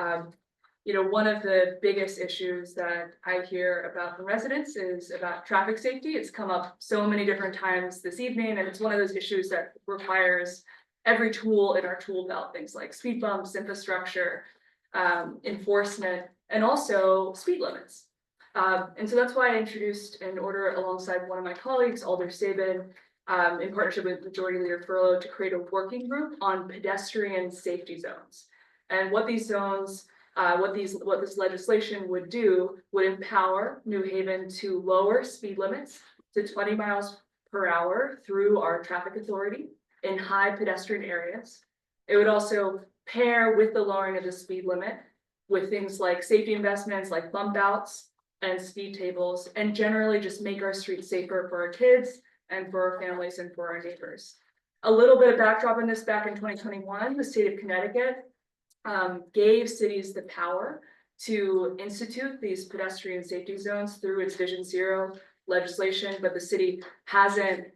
one of the biggest issues that I hear about from residents is about traffic safety. It's come up so many different times this evening, and it's one of those issues that requires every tool in our tool belt, things like speed bumps, infrastructure, enforcement, and also speed limits. And so that's why I introduced an order alongside one of my colleagues, Alder Sabin, in partnership with Majority Leader Furlow, to create a working group on pedestrian safety zones. And what these zones, what this legislation would do would empower New Haven to lower speed limits to 20 miles per hour through our traffic authority in high pedestrian areas. It would also pair with the lowering of the speed limit with things like safety investments like bump outs and speed tables, and generally just make our streets safer for our kids and for our families and for our neighbors. A little bit of backdrop on this: back in 2021, the state of Connecticut gave cities the power to institute these pedestrian safety zones through its Vision Zero legislation, but the city hasn't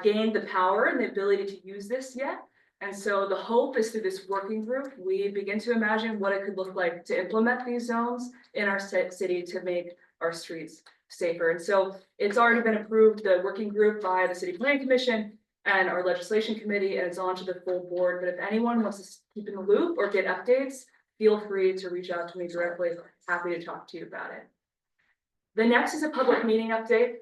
gained the power and the ability to use this yet. And so the hope is through this working group, we begin to imagine what it could look like to implement these zones in our city to make our streets safer. And so it's already been approved, the working group, by the City Planning Commission and our legislation committee, and it's on to the full board. But if anyone wants to keep in the loop or get updates, feel free to reach out to me directly. Happy to talk to you about it. The next is a public meeting update.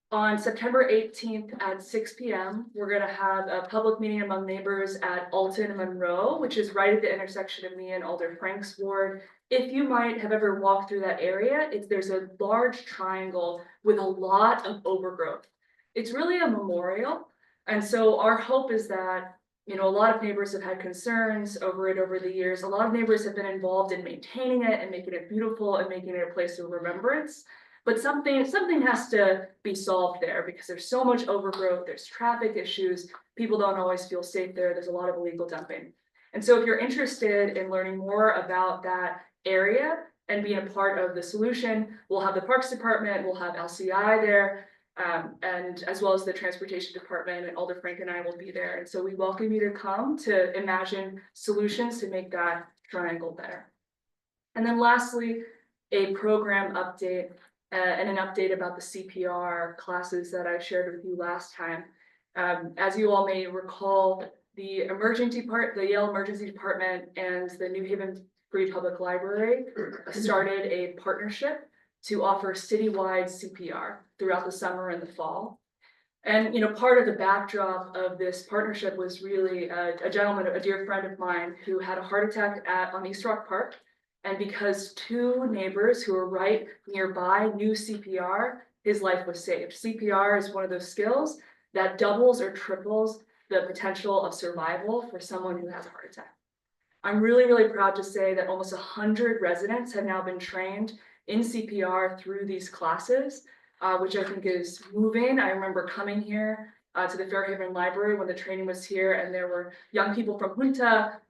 On September 18th at 6 p.m., we're going to have a public meeting among neighbors at Alton and Monroe, which is right at the intersection of me and Alder Frank's ward. If you might have ever walked through that area, there's a large triangle with a lot of overgrowth. It's really a memorial. And so our hope is that, a lot of neighbors have had concerns over it over the years. A lot of neighbors have been involved in maintaining it and making it beautiful and making it a place of remembrance. But something has to be solved there because there's so much overgrowth, there's traffic issues, people don't always feel safe there, there's a lot of illegal dumping. And so if you're interested in learning more about that area and being a part of the solution, we'll have the Parks Department, we'll have LCI there, and as well as the Transportation Department, and Alder Frank and I will be there. And so we welcome you to come to imagine solutions to make that triangle better. And then lastly, a program update. And an update about the CPR classes that I shared with you last time. As you all may recall, the Yale Emergency Department and the New Haven Free Public Library started a partnership to offer citywide CPR throughout the summer and the fall. And part of the backdrop of this partnership was really a gentleman, a dear friend of mine, who had a heart attack on East Rock Park. And because two neighbors who were right nearby knew CPR, his life was saved. CPR is one of those skills that doubles or triples the potential of survival for someone who has a heart attack. I'm really, really proud to say that almost 100 residents have now been trained in CPR through these classes, which I think is moving. I remember coming here to the Fairhaven Library when the training was here, and there were young people from Junta,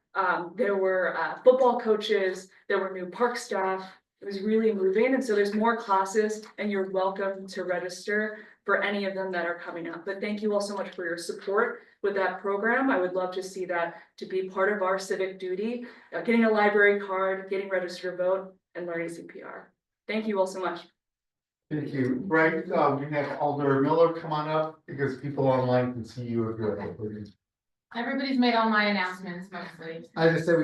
there were football coaches, there were new park staff. It was really moving. And so there's more classes, and you're welcome to register for any of them that are coming up. But thank you all so much for your support with that program. I would love to see that to be part of our civic duty, getting a library card, getting registered to vote, and learning CPR. Thank you all so much. Thank you. Right, we have Alder Miller come on up because people online can see you if you're. Everybody's made all my announcements mostly. I just said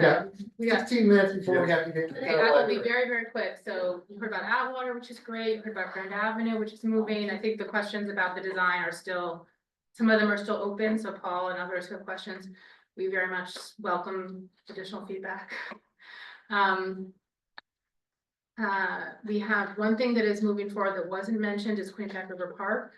we got 15 minutes before we Yeah. have to get. Okay, I will be very, very quick. So you heard about Atwater, which is great. You heard about Grand Avenue, which is moving. I think the questions about the design are still, some of them are still open. So Paul and others who have questions, we very much welcome additional feedback. We have one thing that is moving forward that wasn't mentioned is Quinnipiac River Park.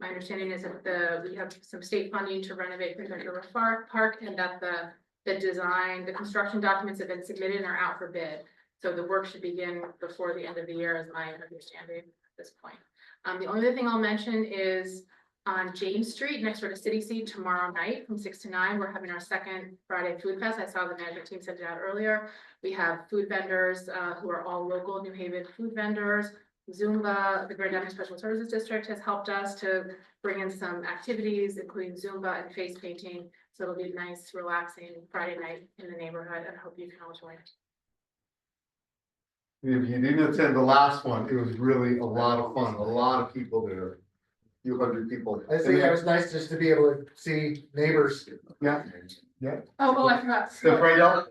My understanding is that we have some state funding to renovate Quinnipiac River Park, and that the design, the construction documents have been submitted and are out for bid. So the work should begin before the end of the year, is my understanding at this point. The only other thing I'll mention is on James Street, next door to City Seed, tomorrow night from 6 to 9, we're having our second Friday Food Fest. I saw the management team sent it out earlier. We have food vendors who are all local New Haven food vendors. Zumba, the Grand Avenue Special Services District has helped us to bring in some activities, including Zumba and face painting. So it'll be a nice, relaxing Friday night in the neighborhood, and I hope you can all join. If you didn't attend the last one, it was really a lot of fun, a lot of people there. Few hundred people. I think it was nice just to be able to see neighbors. Yeah, yeah. Oh, I forgot. Step right up.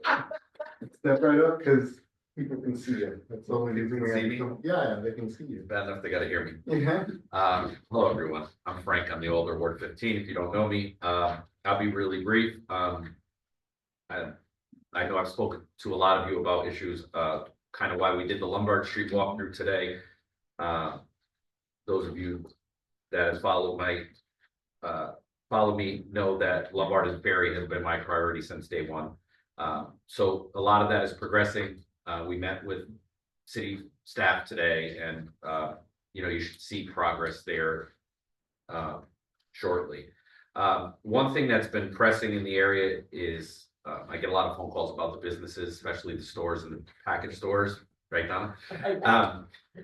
Step right up, because people can see you. That's the only reason we have See me? to come. Yeah, they can see you. Bad enough they gotta hear me. Yeah. Hello, everyone. I'm Frank. I'm the older Ward 15. If you don't know me, I'll be really brief. I know I've spoken to a lot of you about issues, kind of why we did the Lombard Street walkthrough today. Those of you that have followed me know that Lombard and Ferry has been my priority since day one. So a lot of that is progressing. We met with city staff today, and you should see progress there shortly. One thing that's been pressing in the area is I get a lot of phone calls about the businesses, especially the stores and the package stores, right, Donna?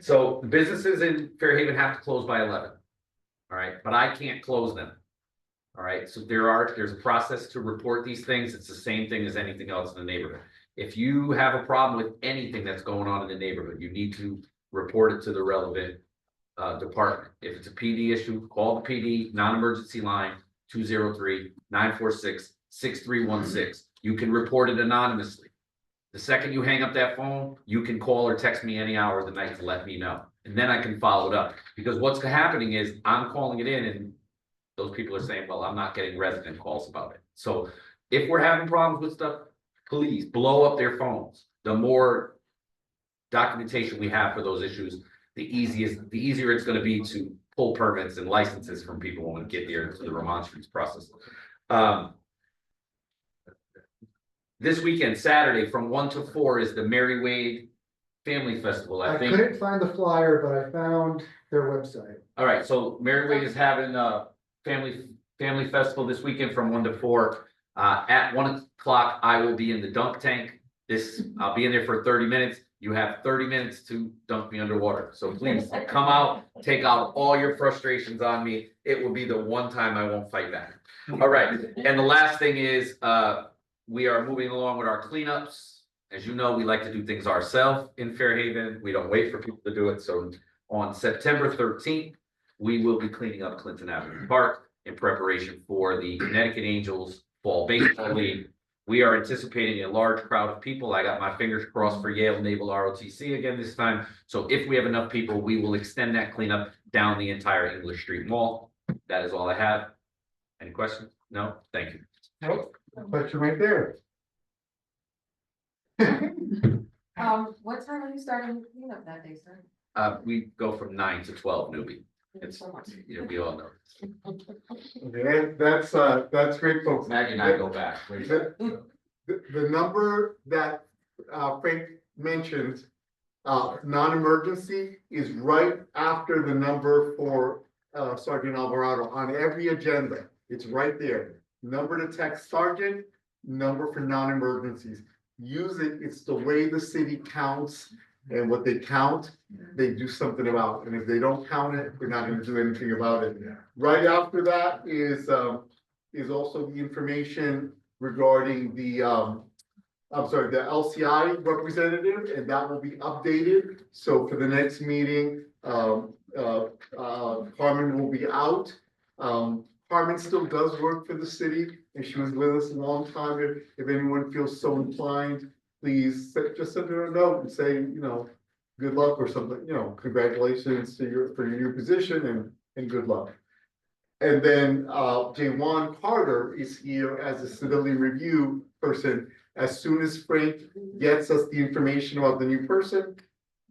So the businesses in Fairhaven have to close by 11. All right, but I can't close them. All right, so there's a process to report these things. It's the same thing as anything else in the neighborhood. If you have a problem with anything that's going on in the neighborhood, you need to report it to the relevant department. If it's a PD issue, call the PD non-emergency line 203-946-6316. You can report it anonymously. The second you hang up that phone, you can call or text me any hour of the night to let me know. And then I can follow it up. Because what's happening is I'm calling it in and those people are saying, well, I'm not getting resident calls about it. So if we're having problems with stuff, please blow up their phones. The more documentation we have for those issues, the easier it's going to be to pull permits and licenses from people when we get there to the remonstrance process. This weekend, Saturday, from 1 to 4 is the Mary Wade Family Festival. I think. Couldn't find the flyer, but I found their website. All right, so Mary Wade is having a family festival this weekend from 1 to 4. At 1 o'clock, I will be in the dunk tank. I'll be in there for 30 minutes. You have 30 minutes to dunk me underwater. So please come out, take out all your frustrations on me. It will be the one time I won't fight back. All right, and the last thing is we are moving along with our cleanups. As you know, we like to do things ourselves in Fairhaven. We don't wait for people to do it. So on September 13th, we will be cleaning up Clinton Avenue Park in preparation for the Connecticut Angels Fall Baseball League. We are anticipating a large crowd of people. I got my fingers crossed for Yale Naval ROTC again this time. So if we have enough people, we will extend that cleanup down the entire English Street Mall. That is all I have. Any questions? No? Thank you. Nope, but you're right there. What time are you starting cleanup that day, sir? We go from 9 to 12 newbie. It's, we all know. Okay, that's great, folks. Maggie and I go back. The number that Frank mentioned, non-emergency, is right after the number for Sergeant Alvarado on every agenda. It's right there. Number to text Sergeant, number for non-emergencies. Use it. It's the way the city counts, and what they count, they do something about. And if they don't count it, they're not going to do anything about it. Right after that is also the information regarding the the LCI representative, and that will be updated. So for the next meeting, Carmen will be out. Carmen still does work for the city, and she was with us a long time. If anyone feels so inclined, please just send her a note and say, good luck or something, congratulations for your new position and good luck. And then Jaywan Carter is here as a civilian review person. As soon as Frank gets us the information about the new person,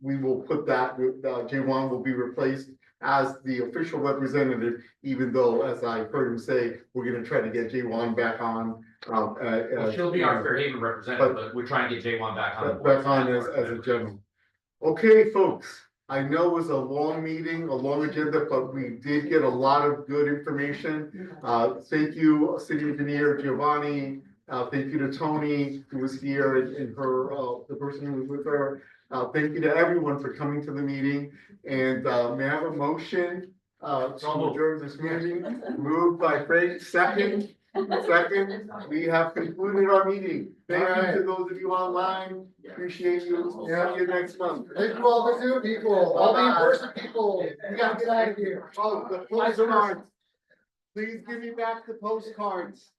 we will put that, Jaywan will be replaced as the official representative, even though, as I heard him say, we're gonna try to get Jaywan back on. Well, she'll be our Fairhaven representative, but we're trying to get J1 back on. the board. Back on as a general. Okay, folks, I know it was a long meeting, a long agenda, but we did get a lot of good information. Thank you, City Engineer Giovanni. Thank you to Tony, who was here, and her, the person who was with her. Thank you to everyone for coming to the meeting. And may I have a motion to adjourn this meeting? Moved by Frank, second. We have concluded our meeting. Thank you to those of you online. Appreciate you. See you next month. Thank you all the Zoom people, all the in-person people. We gotta get out of here. Oh, the postcards. Please give me back the postcards.